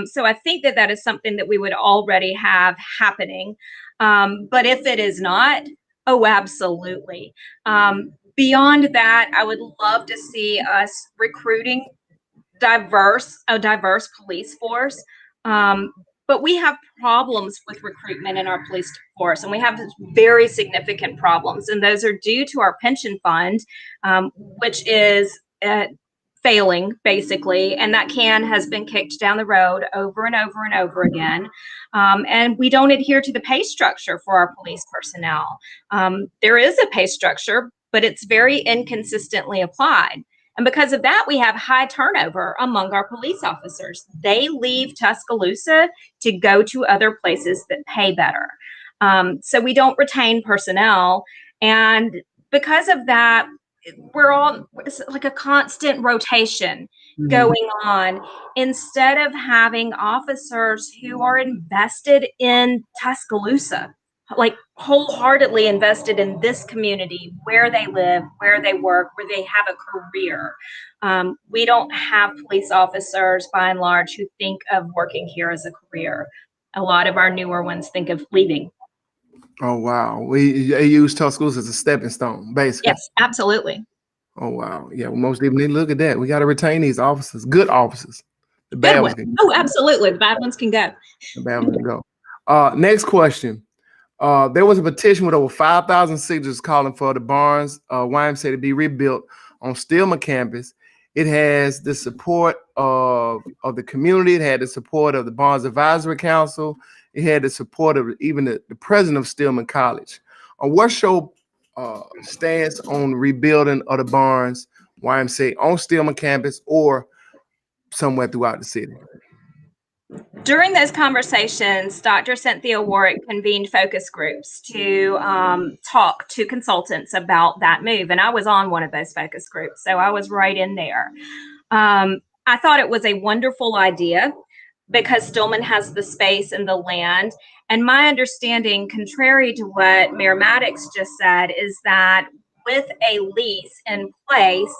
So I think that is something that we would already have happening. But if it is not, oh, absolutely. Beyond that, I would love to see us recruiting a diverse police force. But we have problems with recruitment in our police force, and we have very significant problems. And those are due to our pension fund, which is failing, basically. And that can has been kicked down the road over and over and over again. And we don't adhere to the pay structure for our police personnel. There is a pay structure, but it's very inconsistently applied. And because of that, we have high turnover among our police officers. They leave Tuscaloosa to go to other places that pay better. So we don't retain personnel. And because of that, it's like a constant rotation going on, instead of having officers who are invested in Tuscaloosa, like wholeheartedly invested in this community, where they live, where they work, where they have a career. We don't have police officers, by and large, who think of working here as a career. A lot of our newer ones think of leaving. Oh, wow. We use Tuscaloosa as a stepping stone, basically. Yes, absolutely. Oh, wow. Yeah, well, most people need to look at that. We got to retain these officers, good officers. The bad ones can go. Oh, absolutely. The bad ones can go. The bad ones can go. Next question. There was a petition with over 5,000 signatures calling for the Barnes YMCA to be rebuilt on Stillman campus. It has the support of the community. It had the support of the Barnes Advisory Council. It had the support of even the president of Stillman College. What's your stance on rebuilding of the Barnes YMCA on Stillman campus or somewhere throughout the city? During those conversations, Dr. Cynthia Warwick convened focus groups to talk to consultants about that move. And I was on one of those focus groups, so I was right in there. I thought it was a wonderful idea because Stillman has the space and the land. And my understanding, contrary to what Mayor Maddox just said, is that with a lease in place,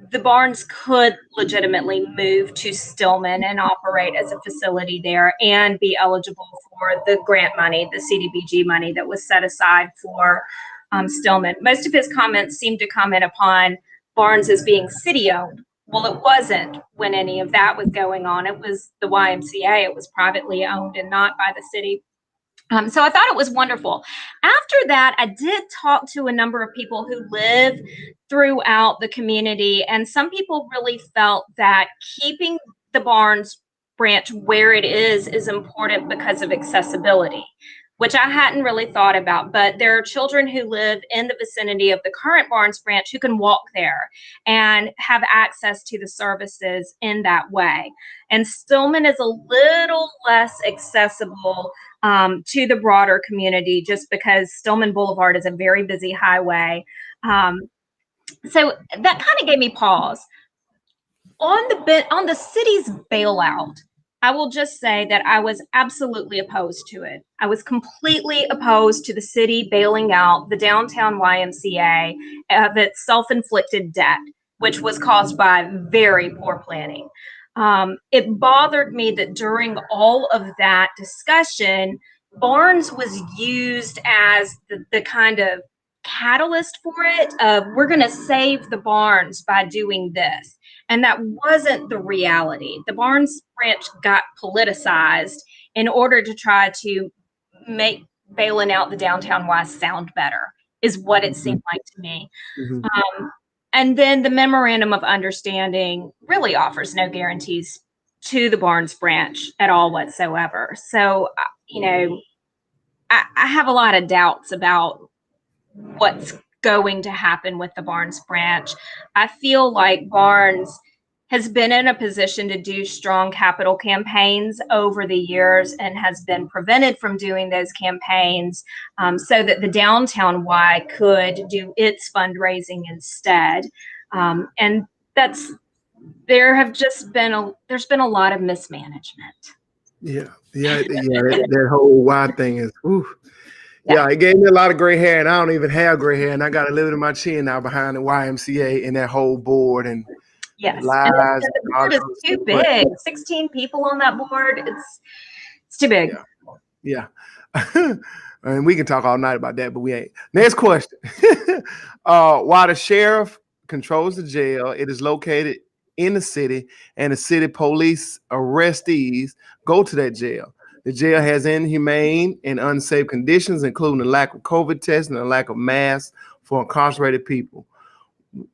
the barns could legitimately move to Stillman and operate as a facility there and be eligible for the grant money, the CDBG money that was set aside for Stillman. Most of his comments seemed to comment upon barns as being city owned. Well, it wasn't when any of that was going on. It was the YMCA. It was privately owned and not by the city. So I thought it was wonderful. After that, I did talk to a number of people who live throughout the community, and some people really felt that keeping the Barnes branch where it is important because of accessibility, which I hadn't really thought about. But there are children who live in the vicinity of the current Barnes branch who can walk there and have access to the services in that way. And Stillman is a little less accessible to the broader community just because Stillman Boulevard is a very busy highway. So that kind of gave me pause. On the city's bailout, I will just say that I was absolutely opposed to it. I was completely opposed to the city bailing out the downtown YMCA of its self-inflicted debt, which was caused by very poor planning. It bothered me that during all of that discussion, Barnes was used as the kind of catalyst for it of we're going to save the Barnes by doing this. And that wasn't the reality. The Barnes branch got politicized in order to try to make bailing out the downtown Y sound better, is what it seemed like to me. And then the memorandum of understanding really offers no guarantees to the Barnes branch at all whatsoever. So, I have a lot of doubts about what's going to happen with the Barnes branch. I feel like Barnes has been in a position to do strong capital campaigns over the years and has been prevented from doing those campaigns so that the downtown Y could do its fundraising instead. And there's been a lot of mismanagement. That whole Y thing is, yeah, it gave me a lot of gray hair, and I don't even have gray hair, and I got a little bit of my chin now behind the YMCA and that whole board and lies. And the board is too big. 16 people on that board. It's too big. Yeah. And we can talk all night about that, but we ain't. Next question. While the sheriff controls the jail, it is located in the city, and the city police arrestees go to that jail. The jail has inhumane and unsafe conditions, including the lack of COVID testing and the lack of masks for incarcerated people.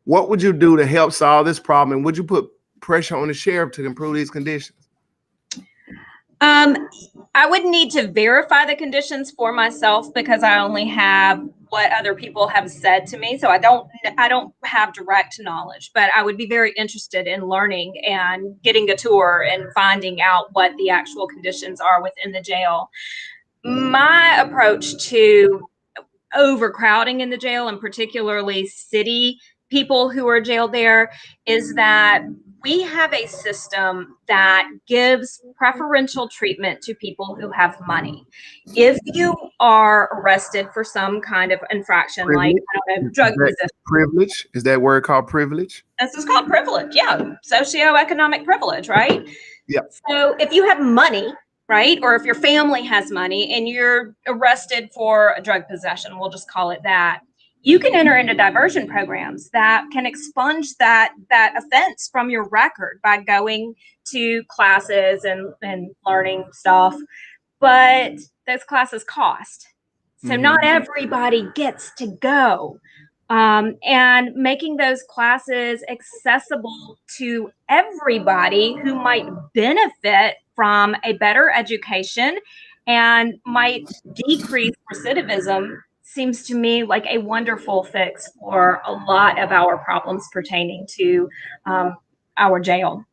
What would you do to help solve this problem? And would you put pressure on the sheriff to improve these conditions? I would need to verify the conditions for myself because I only have what other people have said to me. So I don't have direct knowledge, but I would be very interested in learning and getting a tour and finding out what the actual conditions are within the jail. My approach to overcrowding in the jail, and particularly city people who are jailed there, is that we have a system that gives preferential treatment to people who have money. If you are arrested for some kind of infraction, like drug resistance. Privilege? Is that word called privilege? This is called privilege. Yeah. Socioeconomic privilege, right? Yeah. So if you have money, right, or if your family has money and you're arrested for a drug possession, we'll just call it that, you can enter into diversion programs that can expunge that offense from your record by going to classes and learning stuff. But those classes cost. So not everybody gets to go. And making those classes accessible to everybody who might benefit from a better education and might decrease recidivism seems to me like a wonderful fix for a lot of our problems pertaining to our jail.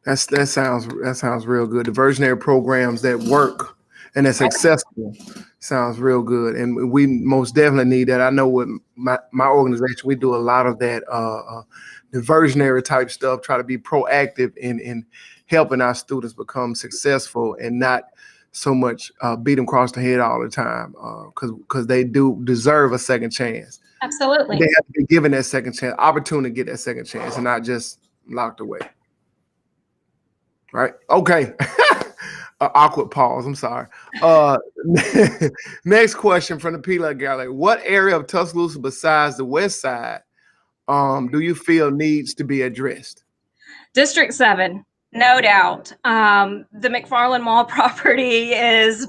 That sounds real good. Diversionary programs that work and that's accessible sounds real good. And we most definitely need that. I know with my organization, we do a lot of that diversionary type stuff, try to be proactive in helping our students become successful and not so much beat them across the head all the time, because they do deserve a second chance. Absolutely. They have to be given that second chance, opportunity to get that second chance and not just locked away. Right. Okay. Awkward pause. I'm sorry. Next question from the Pila Gallery. What area of Tuscaloosa besides the west side do you feel needs to be addressed? District 7, no doubt. The McFarland Mall property is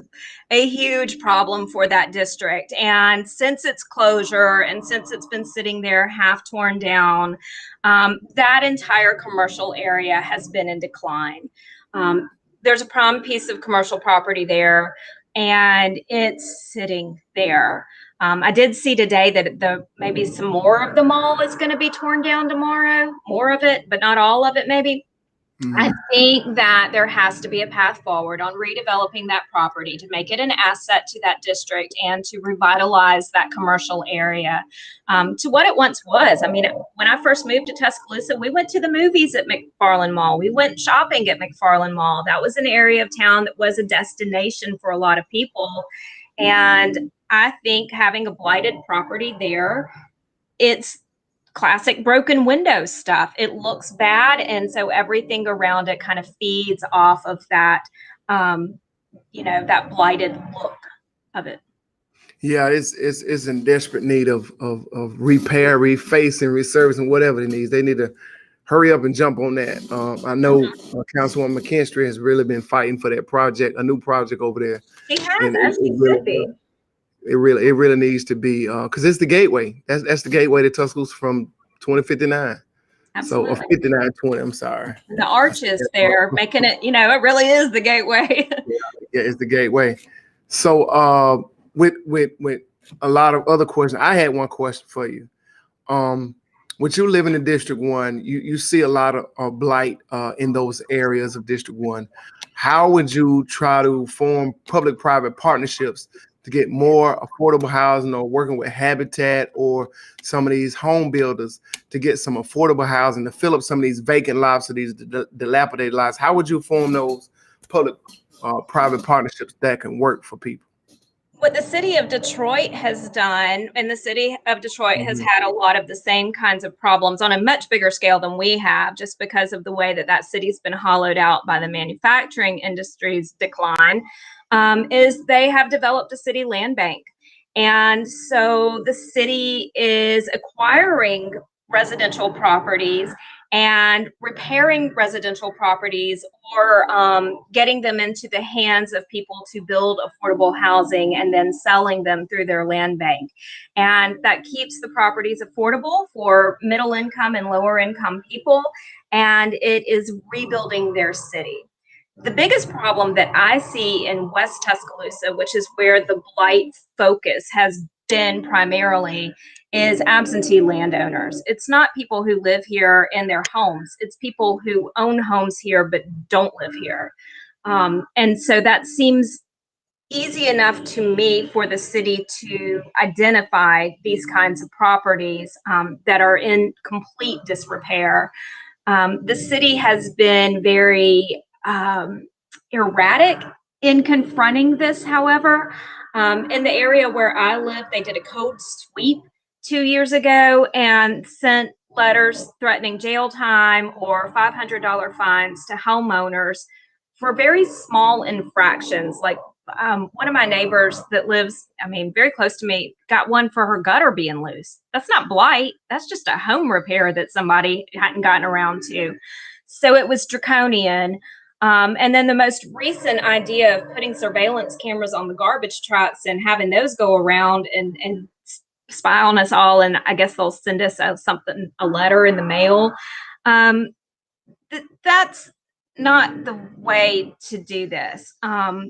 a huge problem for that district. And since its closure and since it's been sitting there half torn down, that entire commercial area has been in decline. There's a prime piece of commercial property there, and it's sitting there. I did see today that maybe some more of the mall is going to be torn down tomorrow, more of it, but not all of it maybe. I think that there has to be a path forward on redeveloping that property to make it an asset to that district and to revitalize that commercial area to what it once was. I mean, when I first moved to Tuscaloosa, we went to the movies at McFarland Mall. We went shopping at McFarland Mall. That was an area of town that was a destination for a lot of people. And I think having a blighted property there, it's classic broken window stuff. It looks bad, and so everything around it kind of feeds off of that, that blighted look of it. Yeah, it's in desperate need of repair, refacing, resurfacing, whatever it needs. They need to hurry up and jump on that. I know Councilwoman McKinstry has really been fighting for that project, a new project over there. He has, as he should be. It really needs to be, because it's the gateway. That's the gateway to Tuscaloosa from 2059. Absolutely. So 5920. I'm sorry. The arches there making it, it really is the gateway. Yeah, it's the gateway. So with a lot of other questions, I had one question for you. With you living in District 1, you see a lot of blight in those areas of District 1. How would you try to form public-private partnerships to get more affordable housing, or working with Habitat or some of these home builders to get some affordable housing to fill up some of these vacant lots or these dilapidated lots? How would you form those public-private partnerships that can work for people? What the city of Detroit has done, and the city of Detroit has had a lot of the same kinds of problems on a much bigger scale than we have, just because of the way that city's been hollowed out by the manufacturing industry's decline, is they have developed a city land bank. And so the city is acquiring residential properties and repairing residential properties, or getting them into the hands of people to build affordable housing and then selling them through their land bank. And that keeps the properties affordable for middle income and lower income people, and it is rebuilding their city. The biggest problem that I see in West Tuscaloosa, which is where the blight focus has been primarily, is absentee landowners. It's not people who live here in their homes. It's people who own homes here but don't live here. And so that seems easy enough to me for the city to identify these kinds of properties that are in complete disrepair. The city has been very erratic in confronting this, however. In the area where I live, they did a code sweep 2 years ago and sent letters threatening jail time or $500 fines to homeowners for very small infractions. Like one of my neighbors that lives, very close to me, got one for her gutter being loose. That's not blight. That's just a home repair that somebody hadn't gotten around to. So it was draconian. And then the most recent idea of putting surveillance cameras on the garbage trucks and having those go around and spy on us all, and I guess they'll send us a letter in the mail. That's not the way to do this. I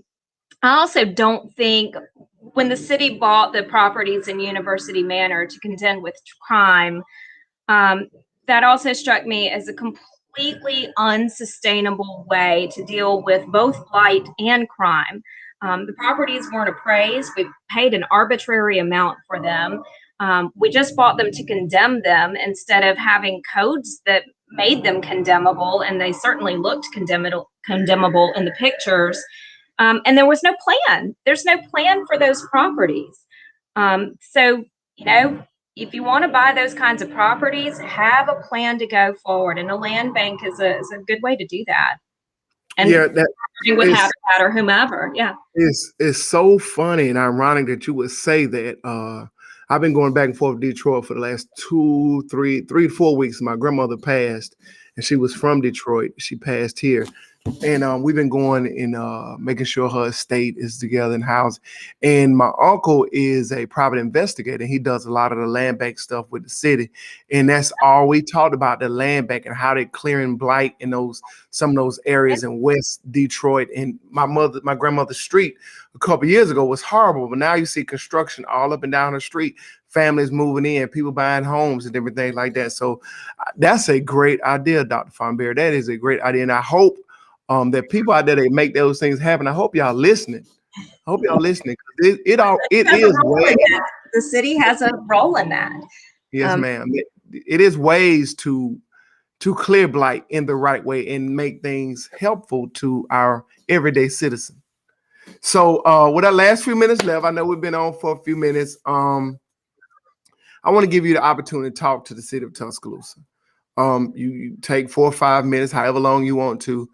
also don't think, when the city bought the properties in University Manor to contend with crime, that also struck me as a complete completely unsustainable way to deal with both blight and crime. The properties weren't appraised. We paid an arbitrary amount for them. We just bought them to condemn them instead of having codes that made them condemnable, and they certainly looked condemnable in the pictures. And there was no plan. There's no plan for those properties. So, you know, if you want to buy those kinds of properties, have a plan to go forward, and a land bank is a good way to do that. And Yeah, that with is Habitat or whomever, yeah. it's so funny and ironic that you would say that. I've been going back and forth to Detroit for the last 3 to 4 weeks. My grandmother passed, and she was from Detroit. She passed here. And we've been going and making sure her estate is together in house. And my uncle is a private investigator. He does a lot of the land bank stuff with the city. And that's all we talked about, the land bank and how they're clearing blight in some of those areas in West Detroit. And my grandmother's street a couple years ago was horrible, but now you see construction all up and down the street, families moving in, people buying homes and everything like that. So that's a great idea, Dr. Fortenberry. That is a great idea. And I hope that people out there that make those things happen. I hope y'all listening. I hope y'all listening. It is ways. The city has a role in that. Yes, ma'am. It is ways to clear blight in the right way and make things helpful to our everyday citizen. So with our last few minutes left, I know we've been on for a few minutes. I want to give you the opportunity to talk to the city of Tuscaloosa. You take 4 or 5 minutes, however long you want to.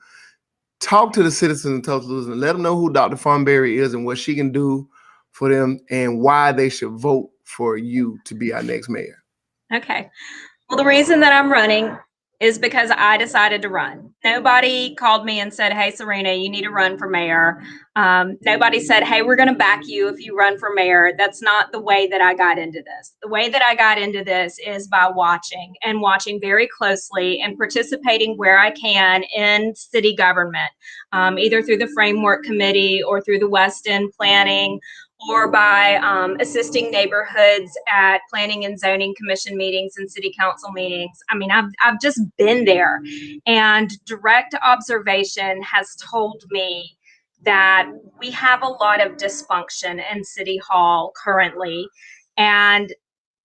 Talk to the citizens of Tuscaloosa and let them know who Dr. Fortenberry is and what she can do for them and why they should vote for you to be our next mayor. Okay. Well, the reason that I'm running is because I decided to run. Nobody called me and said, hey, Serena, you need to run for mayor. Nobody said, hey, we're going to back you if you run for mayor. That's not the way that I got into this. The way that I got into this is by watching very closely and participating where I can in city government, either through the Framework Committee or through the West End Planning, or by assisting neighborhoods at planning and zoning commission meetings and city council meetings. I mean, I've just been there, and direct observation has told me that we have a lot of dysfunction in City Hall currently, and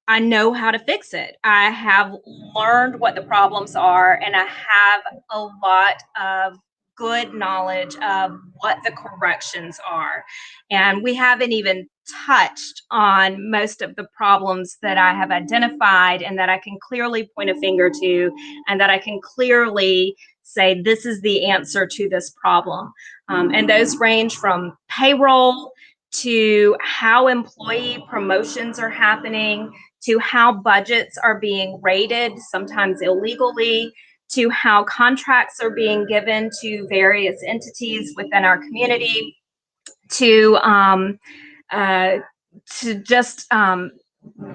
I know how to fix it. I have learned what the problems are, and I have a lot of good knowledge of what the corrections are. And we haven't even touched on most of the problems that I have identified and that I can clearly point a finger to, and that I can clearly say, this is the answer to this problem. And those range from payroll to how employee promotions are happening, to how budgets are being raided, sometimes illegally, to how contracts are being given to various entities within our community, to just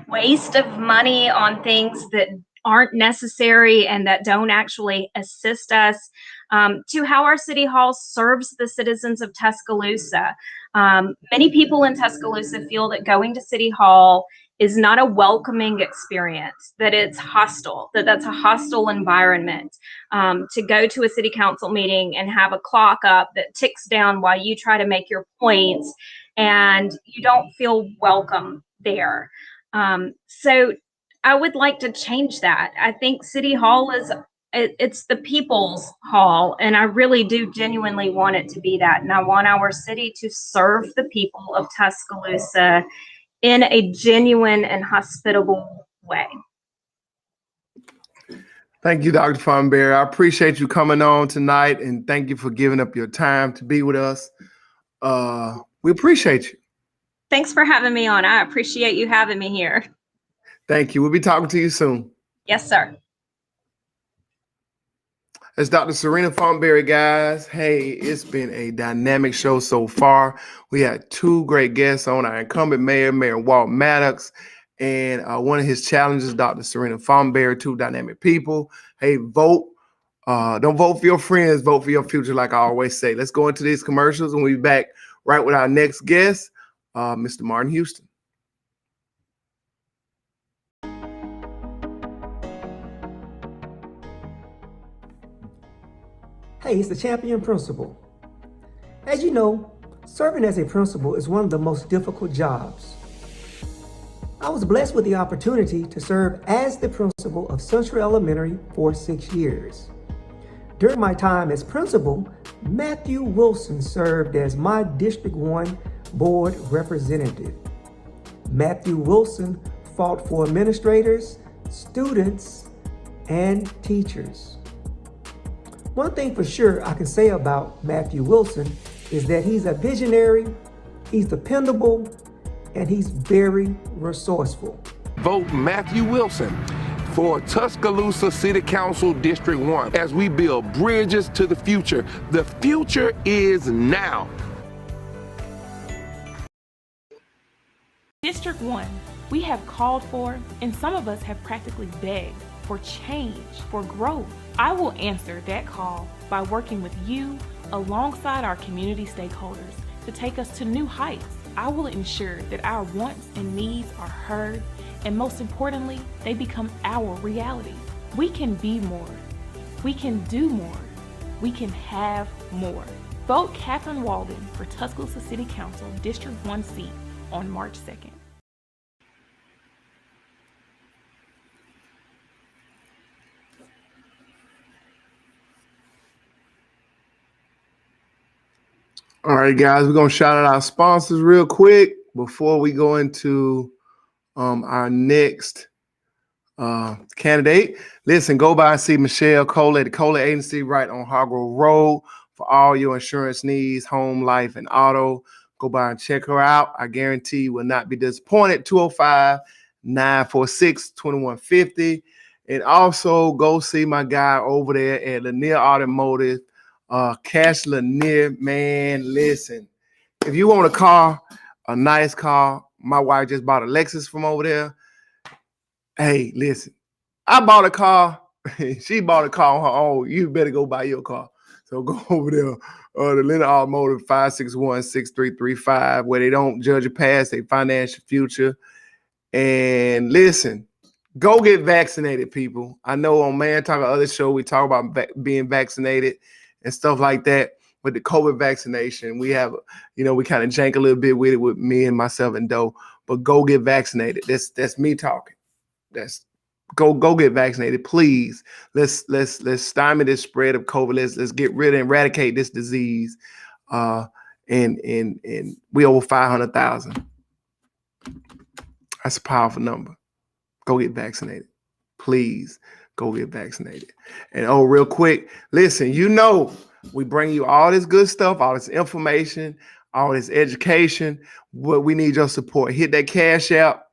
waste of money on things that aren't necessary and that don't actually assist us, to how our city hall serves the citizens of Tuscaloosa. Many people in Tuscaloosa feel that going to City Hall is not a welcoming experience, that it's hostile, that's a hostile environment. To go to a city council meeting and have a clock up that ticks down while you try to make your points, and you don't feel welcome there. So I would like to change that. I think City Hall it's the people's hall, and I really do genuinely want it to be that. And I want our city to serve the people of Tuscaloosa in a genuine and hospitable way. Thank you, Dr. Fortenberry. I appreciate you coming on tonight, and thank you for giving up your time to be with us. We appreciate you. Thanks for having me on. I appreciate you having me here. Thank you. We'll be talking to you soon. Yes, sir. It's Dr. Serena Fortenberry, guys. Hey, it's been a dynamic show so far. We had 2 great guests on, our incumbent mayor, Mayor Walt Maddox, and one of his challenges, Dr. Serena Fortenberry, 2 dynamic people. Hey, vote. Don't vote for your friends, vote for your future, like I always say. Let's go into these commercials, and we'll be back right with our next guest, Mr. Martin Houston. Hey, it's the champion principal. As you know, serving as a principal is one of the most difficult jobs. I was blessed with the opportunity to serve as the principal of Central Elementary for 6 years. During my time as principal, Matthew Wilson served as my District 1 board representative. Matthew Wilson fought for administrators, students, and teachers. One thing for sure I can say about Matthew Wilson is that he's a visionary, he's dependable, and he's very resourceful. Vote Matthew Wilson for Tuscaloosa City Council District 1 as we build bridges to the future. The future is now. District 1, we have called for, and some of us have practically begged, for change, for growth. I will answer that call by working with you alongside our community stakeholders to take us to new heights. I will ensure that our wants and needs are heard, and most importantly, they become our reality. We can be more. We can do more. We can have more. Vote Catherine Walden for Tuscaloosa City Council District 1 seat on March 2nd. All right, guys, we're going to shout out our sponsors real quick before we go into our next candidate. Listen, go by and see Michelle Cole at the Cole Agency right on Hargrove Road for all your insurance needs, home, life, and auto. Go by and check her out. I guarantee you will not be disappointed. 205-946-2150. And also go see my guy over there at Lanier Automotive. Cash Lanier, man, listen. If you want a car, a nice car, my wife just bought a Lexus from over there. Hey, listen, I bought a car. She bought a car on her own. You better go buy your car. So go over there, the Lanier Automotive, 561-6335, where they don't judge your past, they finance your future. And listen, go get vaccinated, people. I know on Man Talk, other show, we talk about being vaccinated and stuff like that. With the COVID vaccination, we have, we kind of jank a little bit with it with me and myself and Doe, but go get vaccinated. That's me talking. That's go get vaccinated, please. Let's stymie this spread of COVID. Let's get rid of, eradicate this disease. And we over 500,000. That's a powerful number. Go get vaccinated. Please go get vaccinated. And real quick, listen, we bring you all this good stuff, all this information, all this education, but we need your support. Hit that Cash App.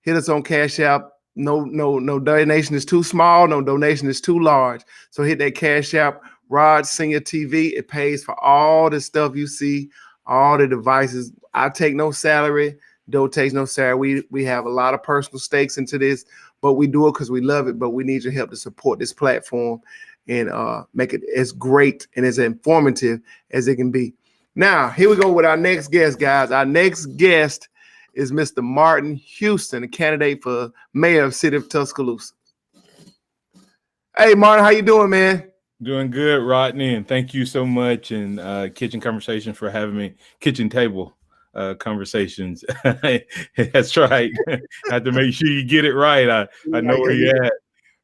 Hit us on Cash App. No donation is too small. No donation is too large. So hit that Cash App. Rod Senior TV. It pays for all the stuff you see, all the devices. I take no salary. Doe takes no salary. We have a lot of personal stakes into this, but we do it because we love it. But we need your help to support this platform and make it as great and as informative as it can be. Now, here we go with our next guest, guys. Our next guest is Mr. Martin Houston, a candidate for mayor of the city of Tuscaloosa. Hey, Martin, how you doing, man? Doing good, Rodney, and thank you so much. And Kitchen Conversations for having me. Kitchen Table Conversations. That's right. I have to make sure you get it right. I know where you're at.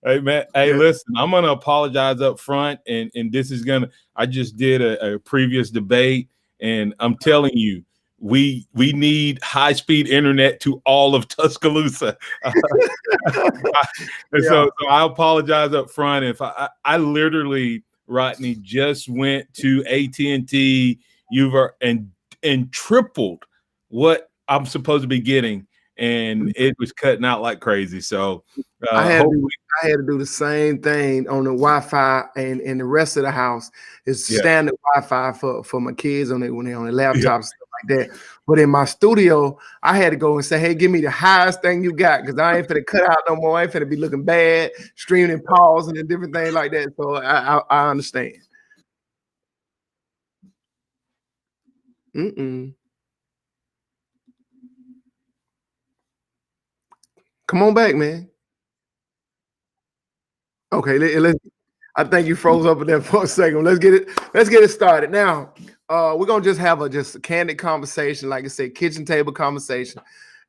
Hey, man. Hey, listen, I'm going to apologize up front. And this is I just did a previous debate, and I'm telling you, we need high-speed internet to all of Tuscaloosa. So I apologize up front. If I literally, Rodney, just went to AT&T, and tripled what I'm supposed to be getting, and it was cutting out like crazy. So I had to do the same thing on the Wi-Fi, and the rest of the house is standard Wi-Fi for my kids when they're on their laptops, stuff like that. But in my studio, I had to go and say, hey, give me the highest thing you got, because I ain't finna cut out no more. I ain't finna be looking bad, streaming and pausing and different things like that. So I understand. Come on back, man. Okay, I think you froze up in there for a second. Let's get it started. Now, we're gonna just have a candid conversation, like I said, kitchen table conversation.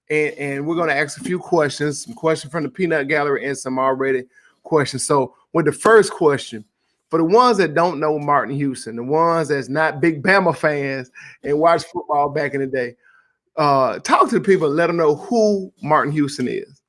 And we're gonna ask a few questions, some questions from the peanut gallery and some already questions. So with the first question, for the ones that don't know Martin Houston, the ones that's not big Bama fans and watched football back in the day, talk to the people and let them know who Martin Houston is.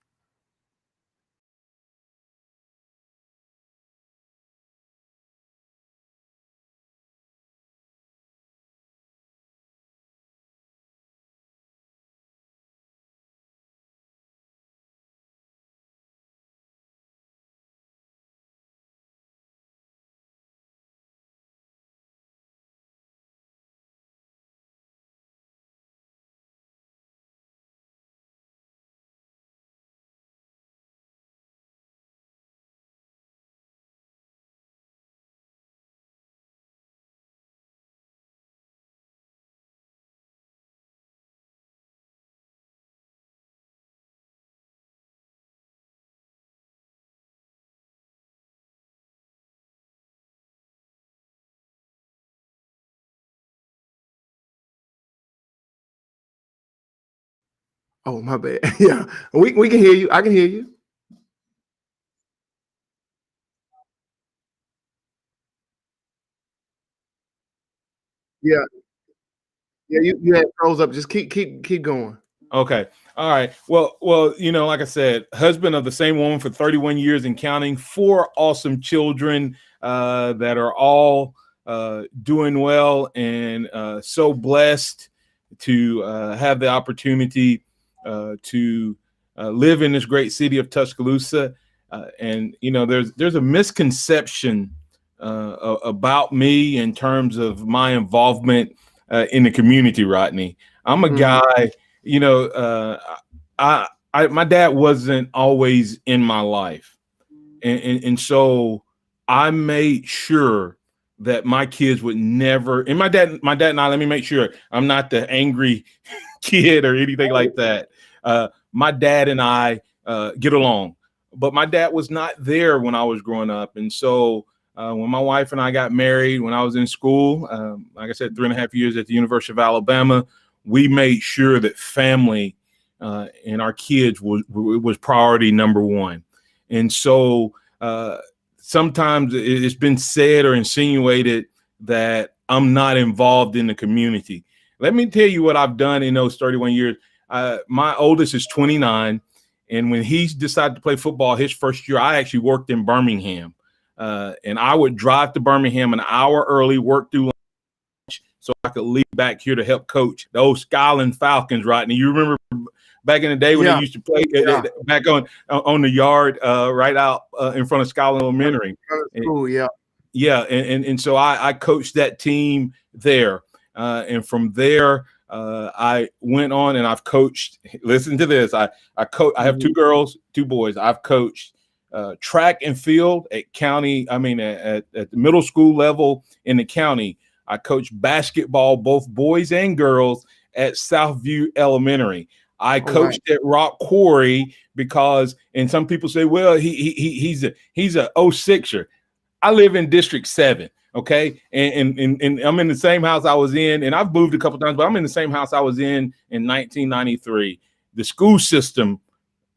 Oh, my bad. Yeah, we can hear you. I can hear you. Yeah, yeah. You had froze up. Just keep going. Okay. All right. Well, like I said, husband of the same woman for 31 years and counting, 4 awesome children that are all doing well, and so blessed to have the opportunity to live in this great city of Tuscaloosa. And there's a misconception about me in terms of my involvement in the community, Rodney. I'm a guy. My dad wasn't always in my life, and so I made sure that my kids would never. And my dad and I. Let me make sure I'm not the angry kid or anything like that. My dad and I get along, but my dad was not there when I was growing up, and so. When my wife and I got married, when I was in school, like I said, 3.5 years at the University of Alabama, we made sure that family and our kids was priority number one. And so sometimes it's been said or insinuated that I'm not involved in the community. Let me tell you what I've done in those 31 years. My oldest is 29. And when he decided to play football his first year, I actually worked in Birmingham. And I would drive to Birmingham an hour early, work through lunch, so I could leave back here to help coach the old Skyland Falcons, Rodney. You remember back in the day when they used to play back on the yard right out in front of Skyland Elementary. Cool, yeah. Yeah, and so I coached that team there. And from there, I went on and I've coached. Listen to this. I have 2 girls, 2 boys. I've coached track and field at the middle school level in the county. I coached basketball, both boys and girls, at Southview Elementary. I coached at Rock Quarry because, and some people say, well, he's a 06er. I live in District 7. Okay. And I'm in the same house I was in, and I've moved a couple times, but I'm in the same house I was in 1993. The school system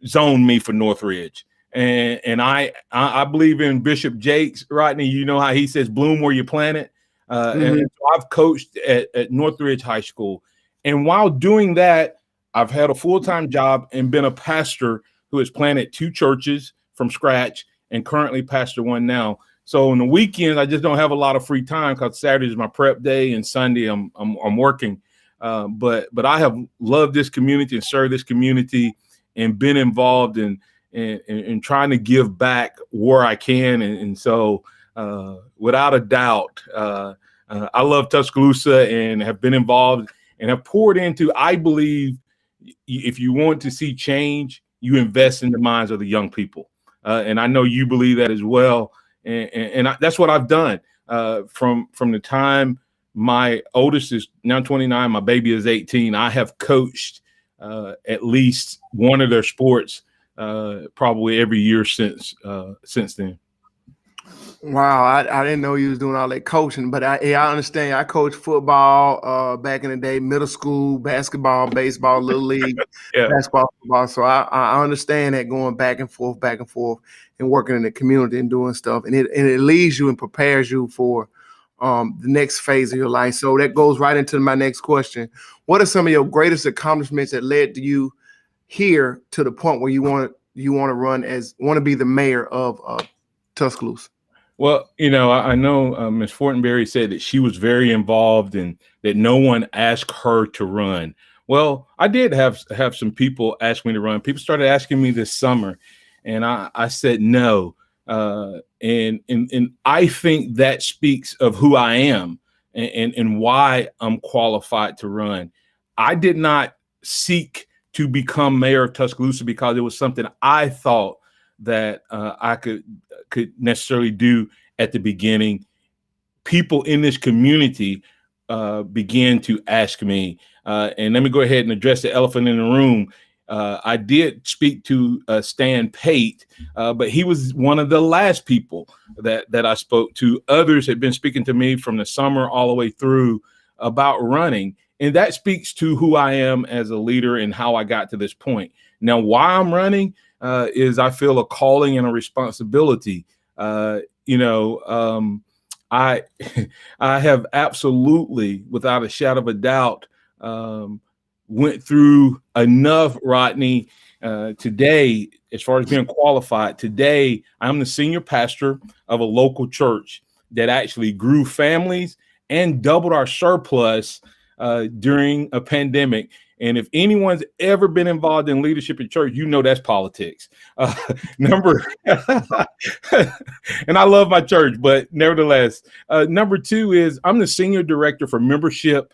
zoned me for Northridge. And I believe in Bishop Jakes, Rodney. You know how he says, bloom where you plant it. And so I've coached at Northridge High School. And while doing that, I've had a full-time job and been a pastor who has planted 2 churches from scratch and currently pastor 1 now. So on the weekends, I just don't have a lot of free time because Saturday is my prep day and Sunday I'm working. But I have loved this community and served this community and been involved in trying to give back where I can. And so without a doubt, I love Tuscaloosa and have been involved and have poured into, I believe, if you want to see change, you invest in the minds of the young people. And I know you believe that as well. And that's what I've done from the time my oldest is now 29, my baby is 18. I have coached at least one of their sports probably every year since then. Wow, I didn't know you was doing all that coaching, but I understand. I coached football back in the day, middle school, basketball, baseball, little league, Yeah. basketball, football. So I understand that going back and forth, and working in the community and doing stuff, and it leads you and prepares you for the next phase of your life. So that goes right into my next question. What are some of your greatest accomplishments that led to you here to the point where you want to be the mayor of Tuscaloosa? Well, I know Ms. Fortenberry said that she was very involved and that no one asked her to run. Well, I did have some people ask me to run. People started asking me this summer, and I said no. And I think that speaks of who I am and why I'm qualified to run. I did not seek to become mayor of Tuscaloosa because it was something I thought that I could necessarily do at the beginning. People in this community began to ask me, and let me go ahead and address the elephant in the room. I did speak to Stan Pate, but he was one of the last people that I spoke to. Others had been speaking to me from the summer all the way through about running. And that speaks to who I am as a leader and how I got to this point. Now, why I'm running is I feel a calling and a responsibility. I I have absolutely, without a shadow of a doubt, went through enough, Rodney. Today, as far as being qualified, today I'm the senior pastor of a local church that actually grew families and doubled our surplus during a pandemic. And if anyone's ever been involved in leadership in church, that's politics. And I love my church, but nevertheless, number two is I'm the senior director for membership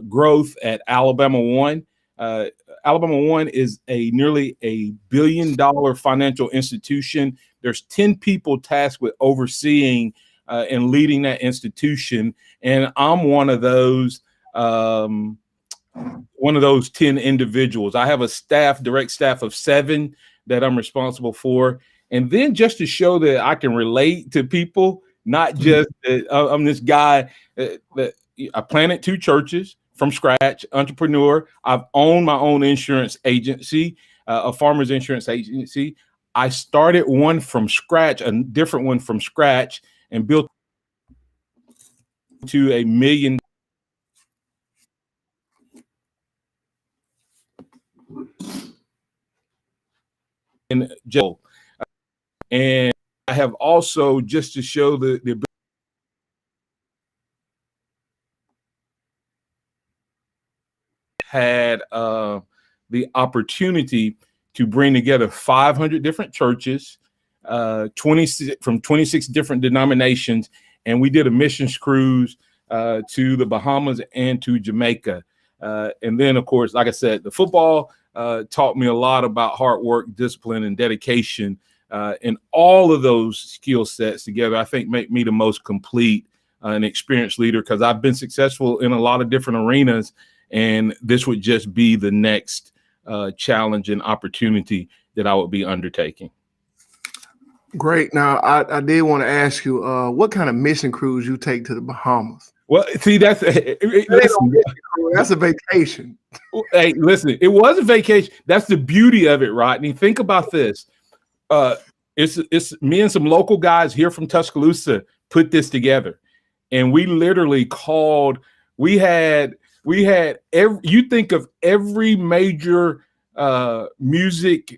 growth at Alabama One. Alabama One is nearly $1 billion financial institution. There's 10 people tasked with overseeing and leading that institution, and I'm one of those 10 individuals. I have a direct staff of 7 that I'm responsible for. And then just to show that I can relate to people, not just that I'm this guy that I planted 2 churches from scratch, entrepreneur. I've owned my own insurance agency, a farmer's insurance agency. I started one from scratch, a different one from scratch, and built to $1 million. In jail. And I have also, just to show the had the opportunity to bring together 500 different churches, 26 different denominations, and we did a missions cruise to the Bahamas and to Jamaica. And then, of course, like I said, the football taught me a lot about hard work, discipline, and dedication. And all of those skill sets together, I think, make me the most complete and experienced leader, because I've been successful in a lot of different arenas, and this would just be the next challenge and opportunity that I would be undertaking. Great. Now, I did want to ask you, what kind of mission cruise you take to the Bahamas? Well, see, that's a vacation. Hey, listen, it was a vacation. That's the beauty of it, Rodney. Think about this. It's me and some local guys here from Tuscaloosa put this together, and we literally called. We had you think of every major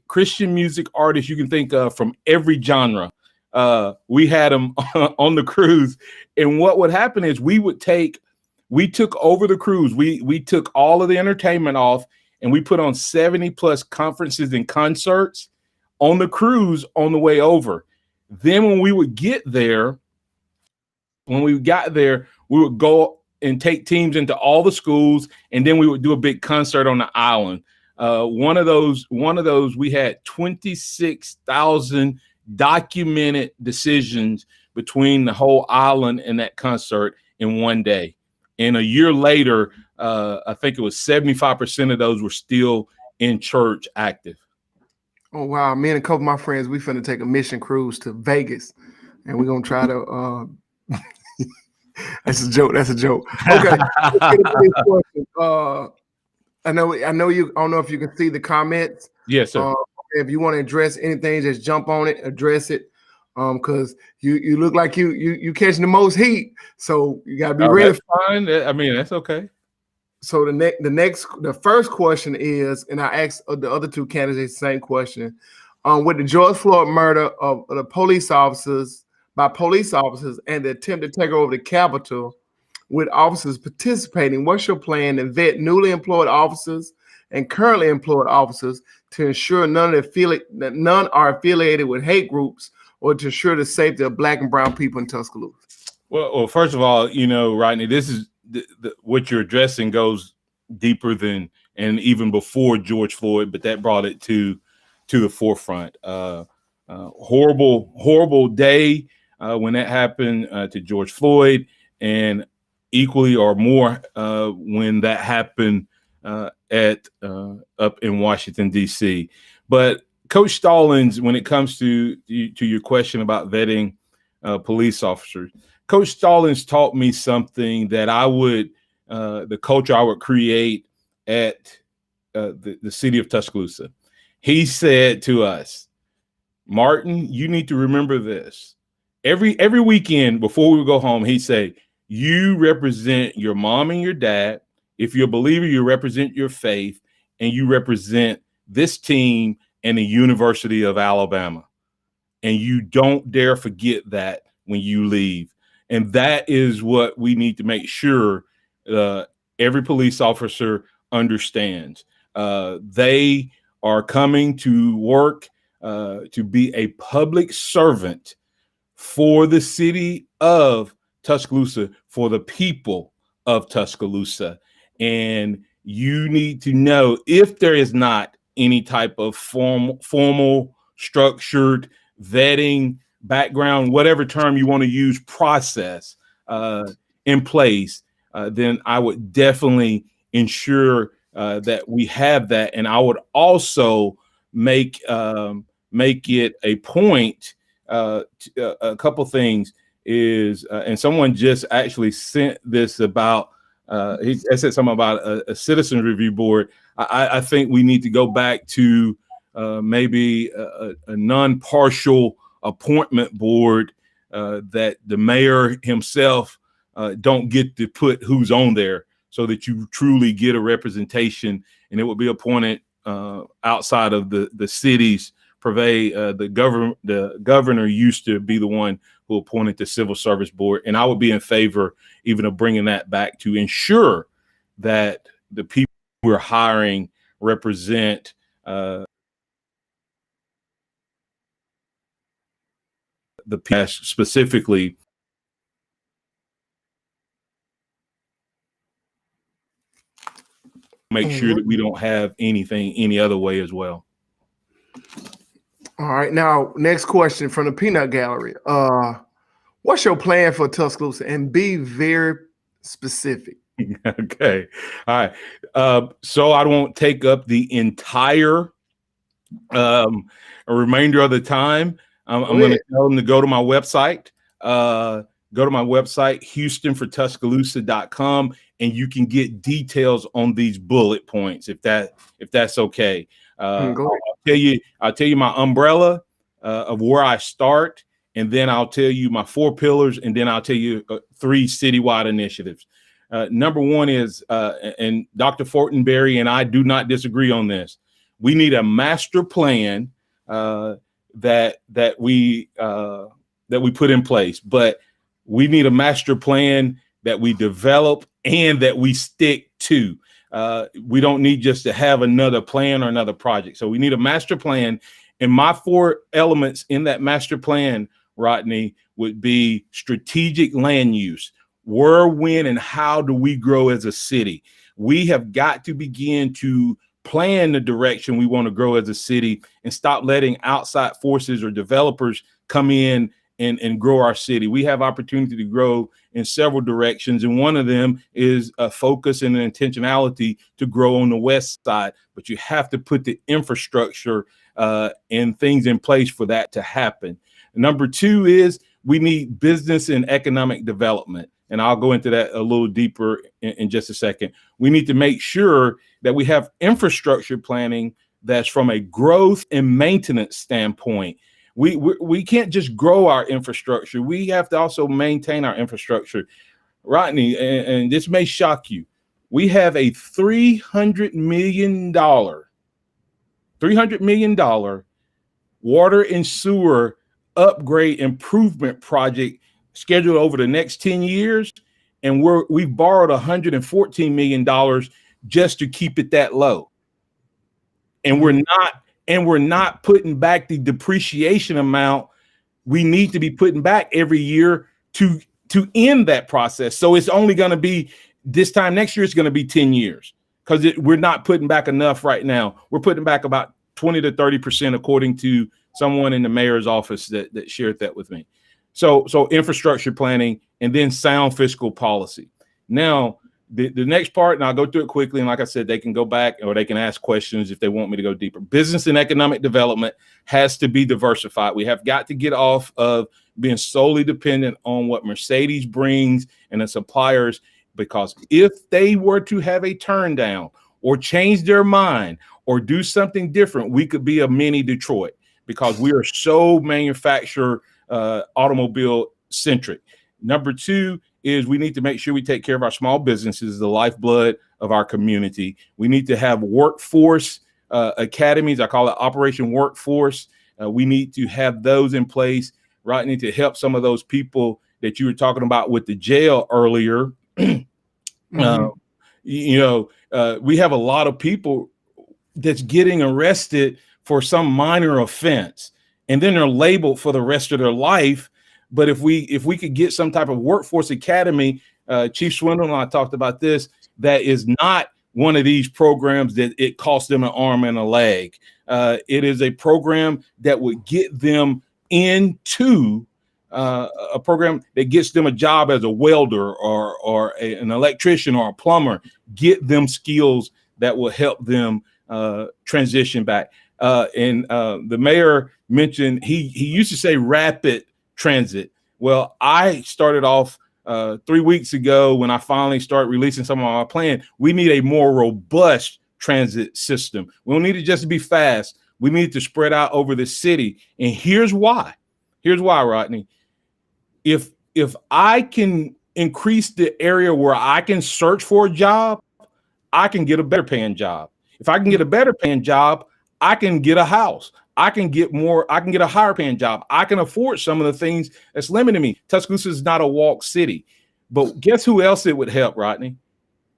Christian music artist you can think of from every genre. We had them on the cruise, and what would happen is we took over the cruise. We took all of the entertainment off, and we put on 70 plus conferences and concerts on the cruise on the way over. Then when we got there, we would go and take teams into all the schools, and then we would do a big concert on the island. One of those, we had 26,000 documented decisions between the whole island and that concert in one day. And a year later, I think it was 75% of those were still in church active. Oh, wow. Me and a couple of my friends, we finna take a mission cruise to Vegas and we're gonna try to. That's a joke. That's a joke. Okay. Let's get a big question. I know you. I don't know if you can see the comments. Yes, sir. If you want to address anything, just jump on it, address it. Because you look like you catching the most heat, so you gotta be ready. That's fine. I mean, that's okay. So the first question is, and I asked the other two candidates the same question. With the George Floyd murder of the police officers by police officers and the attempt to take over the Capitol, with officers participating, what's your plan to vet newly employed officers and currently employed officers to ensure none are affiliated with hate groups, or to ensure the safety of Black and brown people in Tuscaloosa? Well, first of all, Rodney, this is what you're addressing goes deeper than and even before George Floyd, but that brought it to the forefront. Horrible day when that happened to George Floyd, and equally or more when that happened up in Washington, D.C. But Coach Stallings, when it comes to your question about vetting police officers, Coach Stallings taught me something that the culture I would create at the city of Tuscaloosa. He said to us, Martin, you need to remember this. Every weekend before we would go home, he'd say, you represent your mom and your dad. If you're a believer, you represent your faith, and you represent this team and the University of Alabama. And you don't dare forget that when you leave. And that is what we need to make sure every police officer understands. They are coming to work to be a public servant for the city of Tuscaloosa, for the people of Tuscaloosa. And you need to know, if there is not any type of formal, structured vetting, background, whatever term you want to use, process in place, then I would definitely ensure that we have that. And I would also make it a point. A couple things is, and someone just actually sent this about, he said something about a citizen review board. I think we need to go back to maybe a non-partial appointment board that the mayor himself don't get to put who's on there, so that you truly get a representation, and it would be appointed outside of the city's purvey. The governor used to be the one who appointed the civil service board, and I would be in favor even of bringing that back to ensure that the people we're hiring represent the past, specifically make sure that we don't have anything any other way as well. All right, now next question from the Peanut Gallery. What's your plan for Tuscaloosa? And be very specific. Okay. All right. So I won't take up the entire remainder of the time. I'm going to tell them to go to my website. Go to my website, houstonfortuscaloosa.com, and you can get details on these bullet points if that's okay. I'll tell you my umbrella of where I start, and then I'll tell you my 4 pillars, and then I'll tell you 3 citywide initiatives. Number 1 is, and Dr. Fortenberry and I do not disagree on this. We need a master plan that we put in place, but we need a master plan that we develop and that we stick to. We don't need just to have another plan or another project. So we need a master plan. And my 4 elements in that master plan, Rodney, would be strategic land use. Where, when, and how do we grow as a city? We have got to begin to plan the direction we want to grow as a city and stop letting outside forces or developers come in and grow our city. We have opportunity to grow in several directions, and one of them is a focus and an intentionality to grow on the west side. But you have to put the infrastructure and things in place for that to happen. Number 2 is we need business and economic development. And I'll go into that a little deeper in just a second. We need to make sure that we have infrastructure planning that's from a growth and maintenance standpoint. We can't just grow our infrastructure. We have to also maintain our infrastructure. Rodney, and this may shock you, we have a $300 million water and sewer upgrade improvement project scheduled over the next 10 years. And we've borrowed $114 million just to keep it that low. And we're not putting back the depreciation amount we need to be putting back every year to end that process. So it's only going to be this time next year, it's going to be 10 years because we're not putting back enough right now. We're putting back about 20 to 30%, according to someone in the mayor's office that shared that with me. So infrastructure planning and then sound fiscal policy. Now, the next part, and I'll go through it quickly. And like I said, they can go back or they can ask questions if they want me to go deeper. Business and economic development has to be diversified. We have got to get off of being solely dependent on what Mercedes brings and the suppliers, because if they were to have a turn down or change their mind or do something different, we could be a mini Detroit because we are so manufacturer automobile centric. Number two is we need to make sure we take care of our small businesses, the lifeblood of our community. We need to have workforce academies. I call it Operation Workforce. We need to have those in place, right? Need to help some of those people that you were talking about with the jail earlier. Mm-hmm. We have a lot of people that's getting arrested for some minor offense, and then they're labeled for the rest of their life. But if we could get some type of workforce academy, Chief Swindle and I talked about this, that is not one of these programs that it costs them an arm and a leg. It is a program that would get them into a program that gets them a job as a welder or an electrician or a plumber, get them skills that will help them transition back. And the mayor mentioned he used to say rapid transit. Well, I started off 3 weeks ago when I finally started releasing some of my plan. We need a more robust transit system. We don't need it just to be fast. We need to spread out over the city. And here's why. Here's why, Rodney. If I can increase the area where I can search for a job, I can get a better paying job. If I can get a better paying job, I can get a house. I can get a higher paying job. I can afford some of the things that's limiting me. Tuscaloosa is not a walk city. But guess who else it would help, Rodney?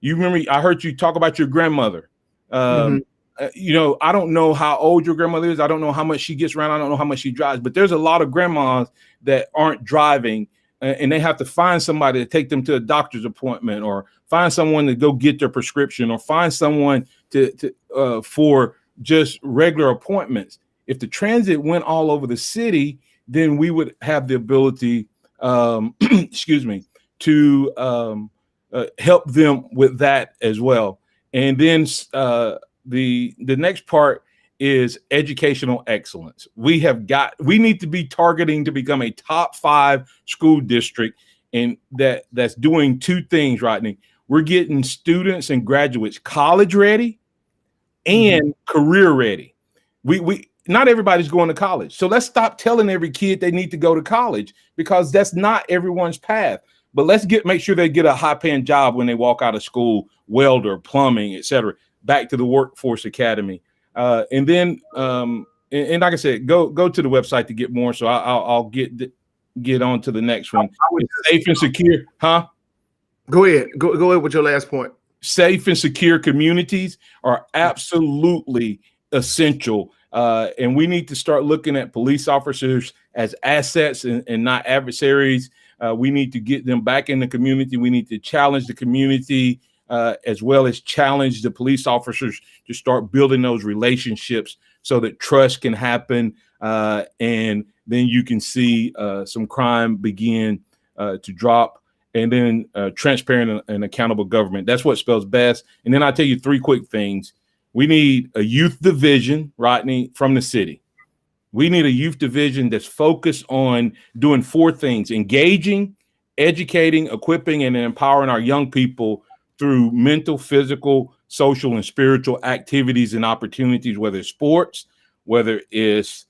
You remember, I heard you talk about your grandmother. I don't know how old your grandmother is. I don't know how much she gets around. I don't know how much she drives. But there's a lot of grandmas that aren't driving, and they have to find somebody to take them to a doctor's appointment, or find someone to go get their prescription, or find someone for just regular appointments. If the transit went all over the city, then we would have the ability, to help them with that as well. And then the next part is educational excellence. We need to be targeting to become a top 5 school district, and that's doing 2 things, Rodney. We're getting students and graduates college ready and career ready. We not everybody's going to college. So let's stop telling every kid they need to go to college, because that's not everyone's path. But let's make sure they get a high paying job when they walk out of school, welder, plumbing, etc. Back to the Workforce Academy. And then like I said, go to the website to get more. So I'll get on to the next one. Safe and secure, huh? Go ahead. Go ahead with your last point. Safe and secure communities are absolutely essential. And we need to start looking at police officers as assets and not adversaries. We need to get them back in the community. We need to challenge the community as well as challenge the police officers to start building those relationships so that trust can happen. And then you can see some crime begin to drop. And then transparent and accountable government. That's what spells best. And then I'll tell you 3 quick things. We need a youth division, Rodney, from the city. We need a youth division that's focused on doing 4 things: engaging, educating, equipping, and empowering our young people through mental, physical, social, and spiritual activities and opportunities, whether it's sports, whether it's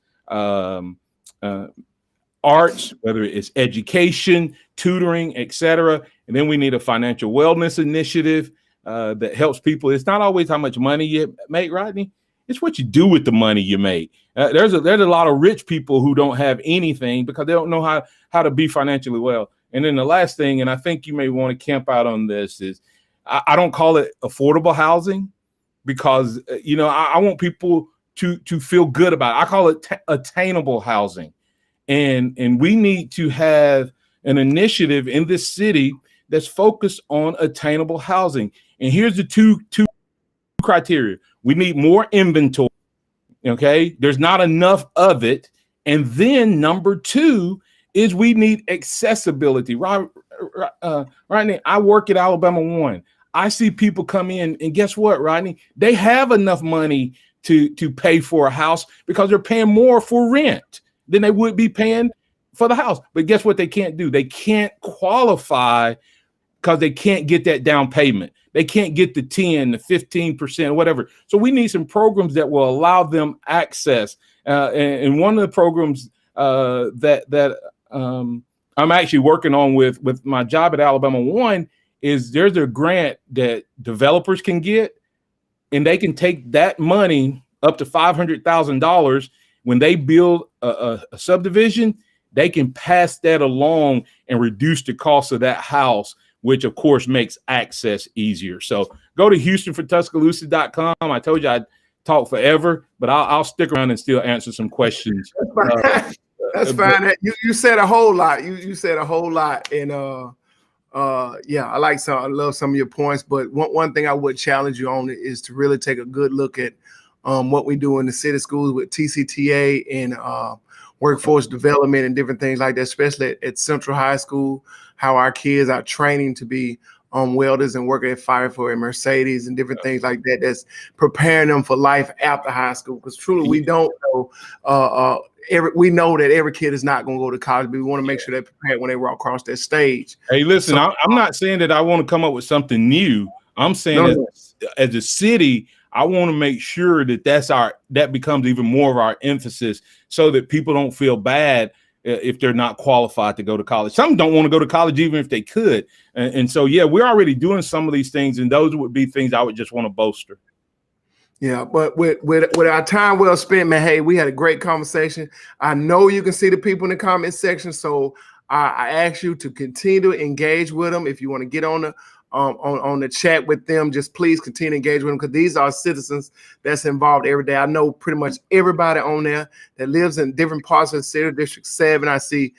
arts, whether it's education, tutoring, etc. And then we need a financial wellness initiative that helps people. It's not always how much money you make, Rodney. It's what you do with the money you make. There's a lot of rich people who don't have anything because they don't know how to be financially well. And then the last thing, and I think you may want to camp out on this, is I don't call it affordable housing because I want people to feel good about it. I call it attainable housing. And we need to have an initiative in this city that's focused on attainable housing. And here's the two criteria. We need more inventory. Okay. There's not enough of it. And then number 2 is we need accessibility. Right now, I work at Alabama 1. I see people come in, and guess what, Rodney? They have enough money to pay for a house because they're paying more for rent than they would be paying for the house. But guess what they can't do? They can't qualify because they can't get that down payment. They can't get the 10, the 15%, whatever. So we need some programs that will allow them access. And one of the programs that I'm actually working on with my job at Alabama 1 is there's a grant that developers can get, and they can take that money up to $500,000 when they build a subdivision. They can pass that along and reduce the cost of that house, which of course makes access easier. So go to HoustonForTuscaloosa.com. I told you I'd talk forever, but I'll stick around and still answer some questions. That's fine. You said a whole lot. You said a whole lot, and yeah, I love some of your points. But one thing I would challenge you on is to really take a good look at what we do in the city schools with TCTA and workforce development and different things like that, especially at Central High School, how our kids are training to be welders and working at Fireford and Mercedes and different things like that, that's preparing them for life after high school. Because truly, we don't know, we know that every kid is not going to go to college, but we want to make sure they're prepared when they walk across that stage. Hey, listen, so, I'm not saying that I want to come up with something new. I'm saying as a city, I want to make sure that that becomes even more of our emphasis so that people don't feel bad if they're not qualified to go to college. Some don't want to go to college even if they could. And so, yeah, we're already doing some of these things, and those would be things I would just want to bolster. Yeah, but with our time well spent, man, hey, we had a great conversation. I know you can see the people in the comment section, so I ask you to continue to engage with them. If you want to get on the chat with them, just please continue to engage with them, because these are citizens that's involved every day. I know pretty much everybody on there that lives in different parts of the city. District 7, I see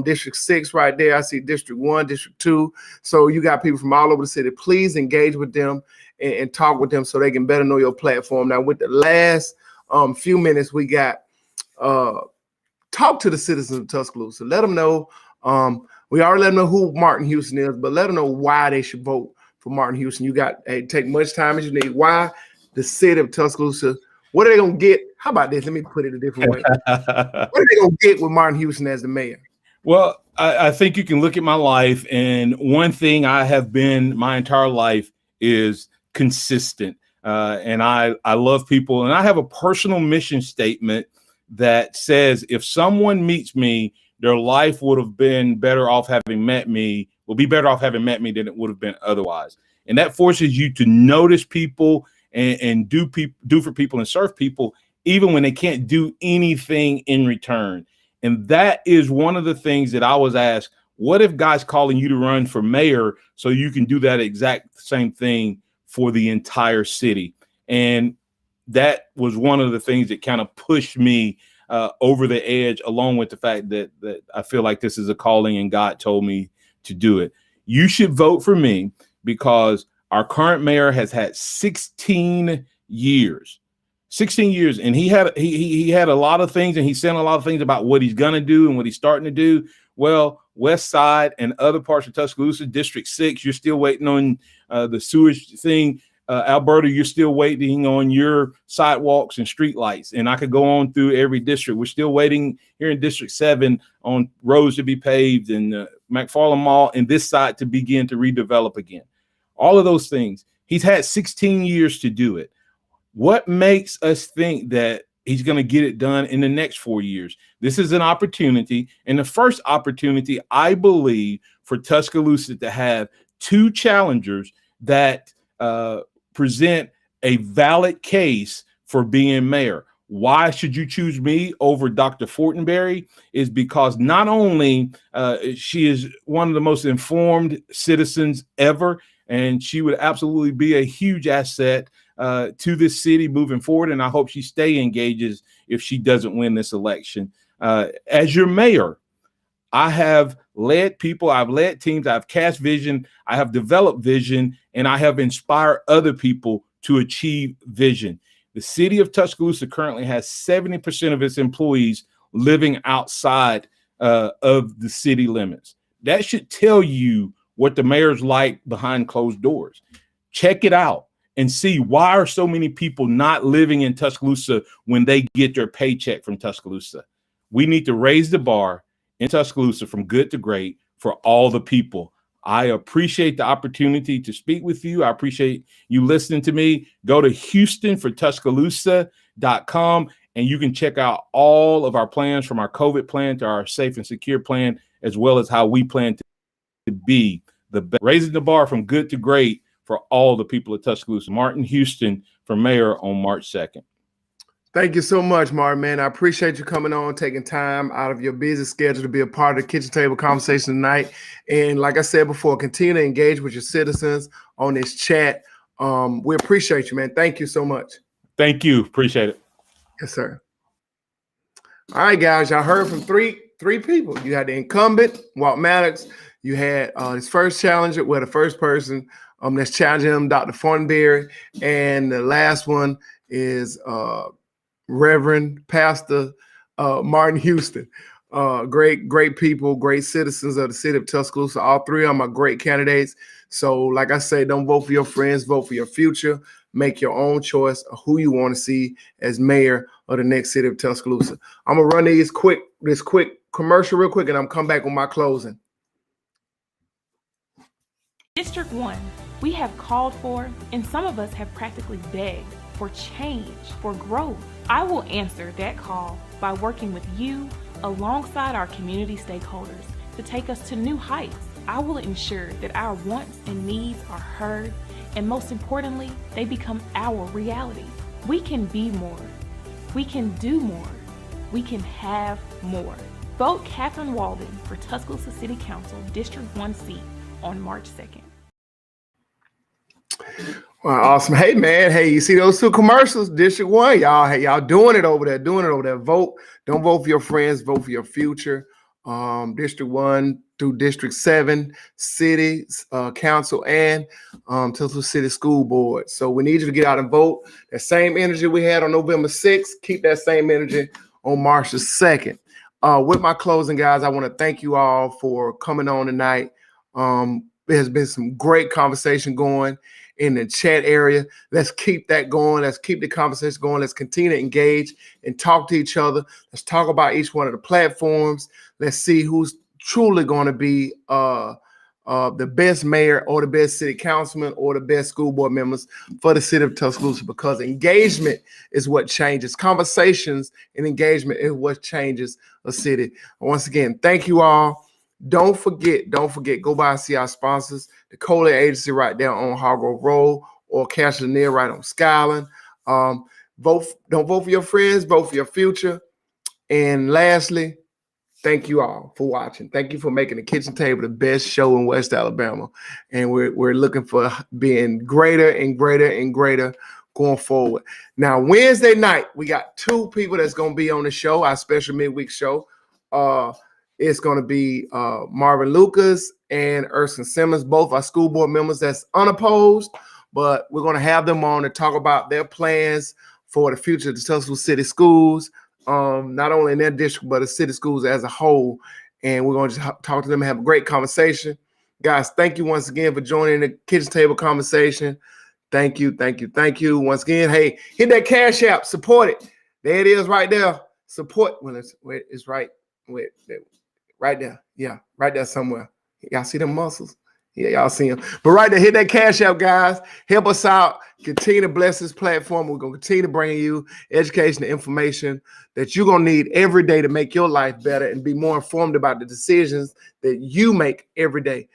District 6 right there. I see District 1, District 2. So you got people from all over the city. Please engage with them and talk with them so they can better know your platform. Now, with the last few minutes we got, talk to the citizens of Tuscaloosa. Let them know. We already let them know who Martin Houston is, but let them know why they should vote for Martin Houston. You got take much time as you need. Why the city of Tuscaloosa? What are they gonna get? How about this? Let me put it a different way. What are they gonna get with Martin Houston as the mayor? Well, I think you can look at my life, and one thing I have been my entire life is consistent. And I love people, and I have a personal mission statement that says if someone meets me, their life would have been better off having met me, will be better off having met me than it would have been otherwise. And that forces you to notice people and do for people and serve people, even when they can't do anything in return. And that is one of the things that I was asked, what if God's calling you to run for mayor so you can do that exact same thing for the entire city? And that was one of the things that kind of pushed me over the edge, along with the fact that I feel like this is a calling and God told me to do it. You should vote for me because our current mayor has had 16 years, and he had a lot of things, and he said a lot of things about what he's going to do and what he's starting to do. Well, West Side and other parts of Tuscaloosa, District 6, you're still waiting on the sewage thing. Alberta, you're still waiting on your sidewalks and streetlights. And I could go on through every district. We're still waiting here in District 7 on roads to be paved and McFarland Mall and this side to begin to redevelop again. All of those things. He's had 16 years to do it. What makes us think that he's going to get it done in the next 4 years? This is an opportunity, and the first opportunity, I believe, for Tuscaloosa to have two challengers that present a valid case for being mayor. Why should you choose me over Dr. Fortenberry? Is because not only she is one of the most informed citizens ever, and she would absolutely be a huge asset to this city moving forward. And I hope she engages if she doesn't win this election. As your mayor, I have led people, I've led teams, I've cast vision, I have developed vision, and I have inspired other people to achieve vision. The city of Tuscaloosa currently has 70% of its employees living outside of the city limits. That should tell you what the mayor's like behind closed doors. Check it out and see why are so many people not living in Tuscaloosa when they get their paycheck from Tuscaloosa. We need to raise the bar in Tuscaloosa from good to great for all the people. I appreciate the opportunity to speak with you. I appreciate you listening to me. Go to HoustonForTuscaloosa.com and you can check out all of our plans, from our COVID plan to our safe and secure plan, as well as how we plan to be the best, raising the bar from good to great for all the people of Tuscaloosa. Martin Houston for mayor on March 2nd. Thank you so much, Martin, man. I appreciate you coming on, taking time out of your busy schedule to be a part of the kitchen table conversation tonight. And like I said before, continue to engage with your citizens on this chat. We appreciate you, man. Thank you so much. Thank you. Appreciate it. Yes, sir. All right, guys. Y'all heard from three people. You had the incumbent, Walt Maddox. You had his first challenger, the first person that's challenging him, Dr. Fortenberry. And the last one is Reverend Pastor Martin Houston. Great people, great citizens of the city of Tuscaloosa. All three of them are great candidates. So like I say, don't vote for your friends, vote for your future. Make your own choice of who you want to see as mayor of the next city of Tuscaloosa. I'm gonna run this quick commercial real quick, and I'm come back with my closing. District 1, we have called for, and some of us have practically begged for change, for growth. I will answer that call by working with you alongside our community stakeholders to take us to new heights. I will ensure that our wants and needs are heard, and most importantly, they become our reality. We can be more. We can do more. We can have more. Vote Catherine Walden for Tuscaloosa City Council District 1 seat on March 2nd. Well, awesome. Hey, man. Hey, you see those two commercials? District 1, y'all. Hey, y'all doing it over there. Vote. Don't vote for your friends. Vote for your future. District 1 through District 7, City Council, and Tuscaloosa City School Board. So we need you to get out and vote. That same energy we had on November 6th, keep that same energy on March the 2nd. With my closing, guys, I want to thank you all for coming on tonight. There's been some great conversation going in the chat area. Let's keep that going. Let's keep the conversation going. Let's continue to engage and talk to each other. Let's talk about each one of the platforms. Let's see who's truly going to be the best mayor or the best city councilman or the best school board members for the city of Tuscaloosa, because engagement is what changes. Conversations and engagement is what changes a city. Once again, thank you all. Don't forget, go by and see our sponsors, the Coley Agency right there on Hargrove Road, or Cash Lanier right on Skyland. Don't vote for your friends, vote for your future. And lastly, thank you all for watching. Thank you for making the kitchen table the best show in West Alabama. And we're looking for being greater and greater and greater going forward. Now, Wednesday night, we got two people that's going to be on the show, our special midweek show. It's going to be Marvin Lucas and Urson Simmons, both our school board members that's unopposed, but we're going to have them on to talk about their plans for the future of the Tuscaloosa City Schools, not only in their district, but the city schools as a whole. And we're going to just talk to them and have a great conversation. Guys, thank you once again for joining the kitchen table conversation. Thank you. Once again, hey, hit that Cash App, support it. There it is right there. Support when it's right. Right there. Yeah, right there somewhere. Y'all see them muscles? Yeah, y'all see them. But right there, hit that Cash App, guys. Help us out. Continue to bless this platform. We're going to continue to bring you education and information that you're going to need every day to make your life better and be more informed about the decisions that you make every day.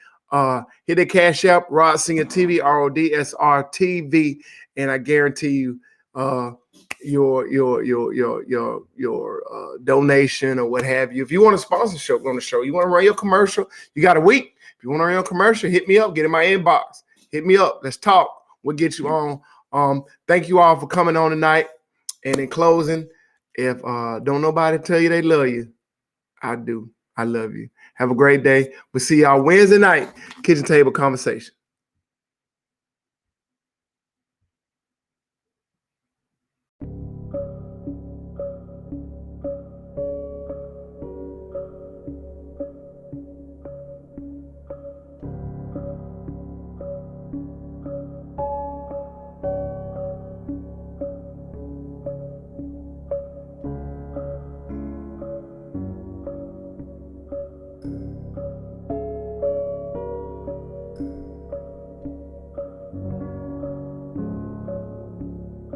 Hit that Cash App, Rod Senior TV, RODSR TV, and I guarantee you your donation or what have you. If you want a sponsorship on the show, you want to run your commercial, you got a week. If you want to run your commercial, hit me up, get in my inbox, hit me up, let's talk. We'll get you on. Thank you all for coming on tonight. And in closing, if don't nobody tell you they love you, I do. I love you. Have a great day. We'll see y'all Wednesday night, Kitchen Table Conversation.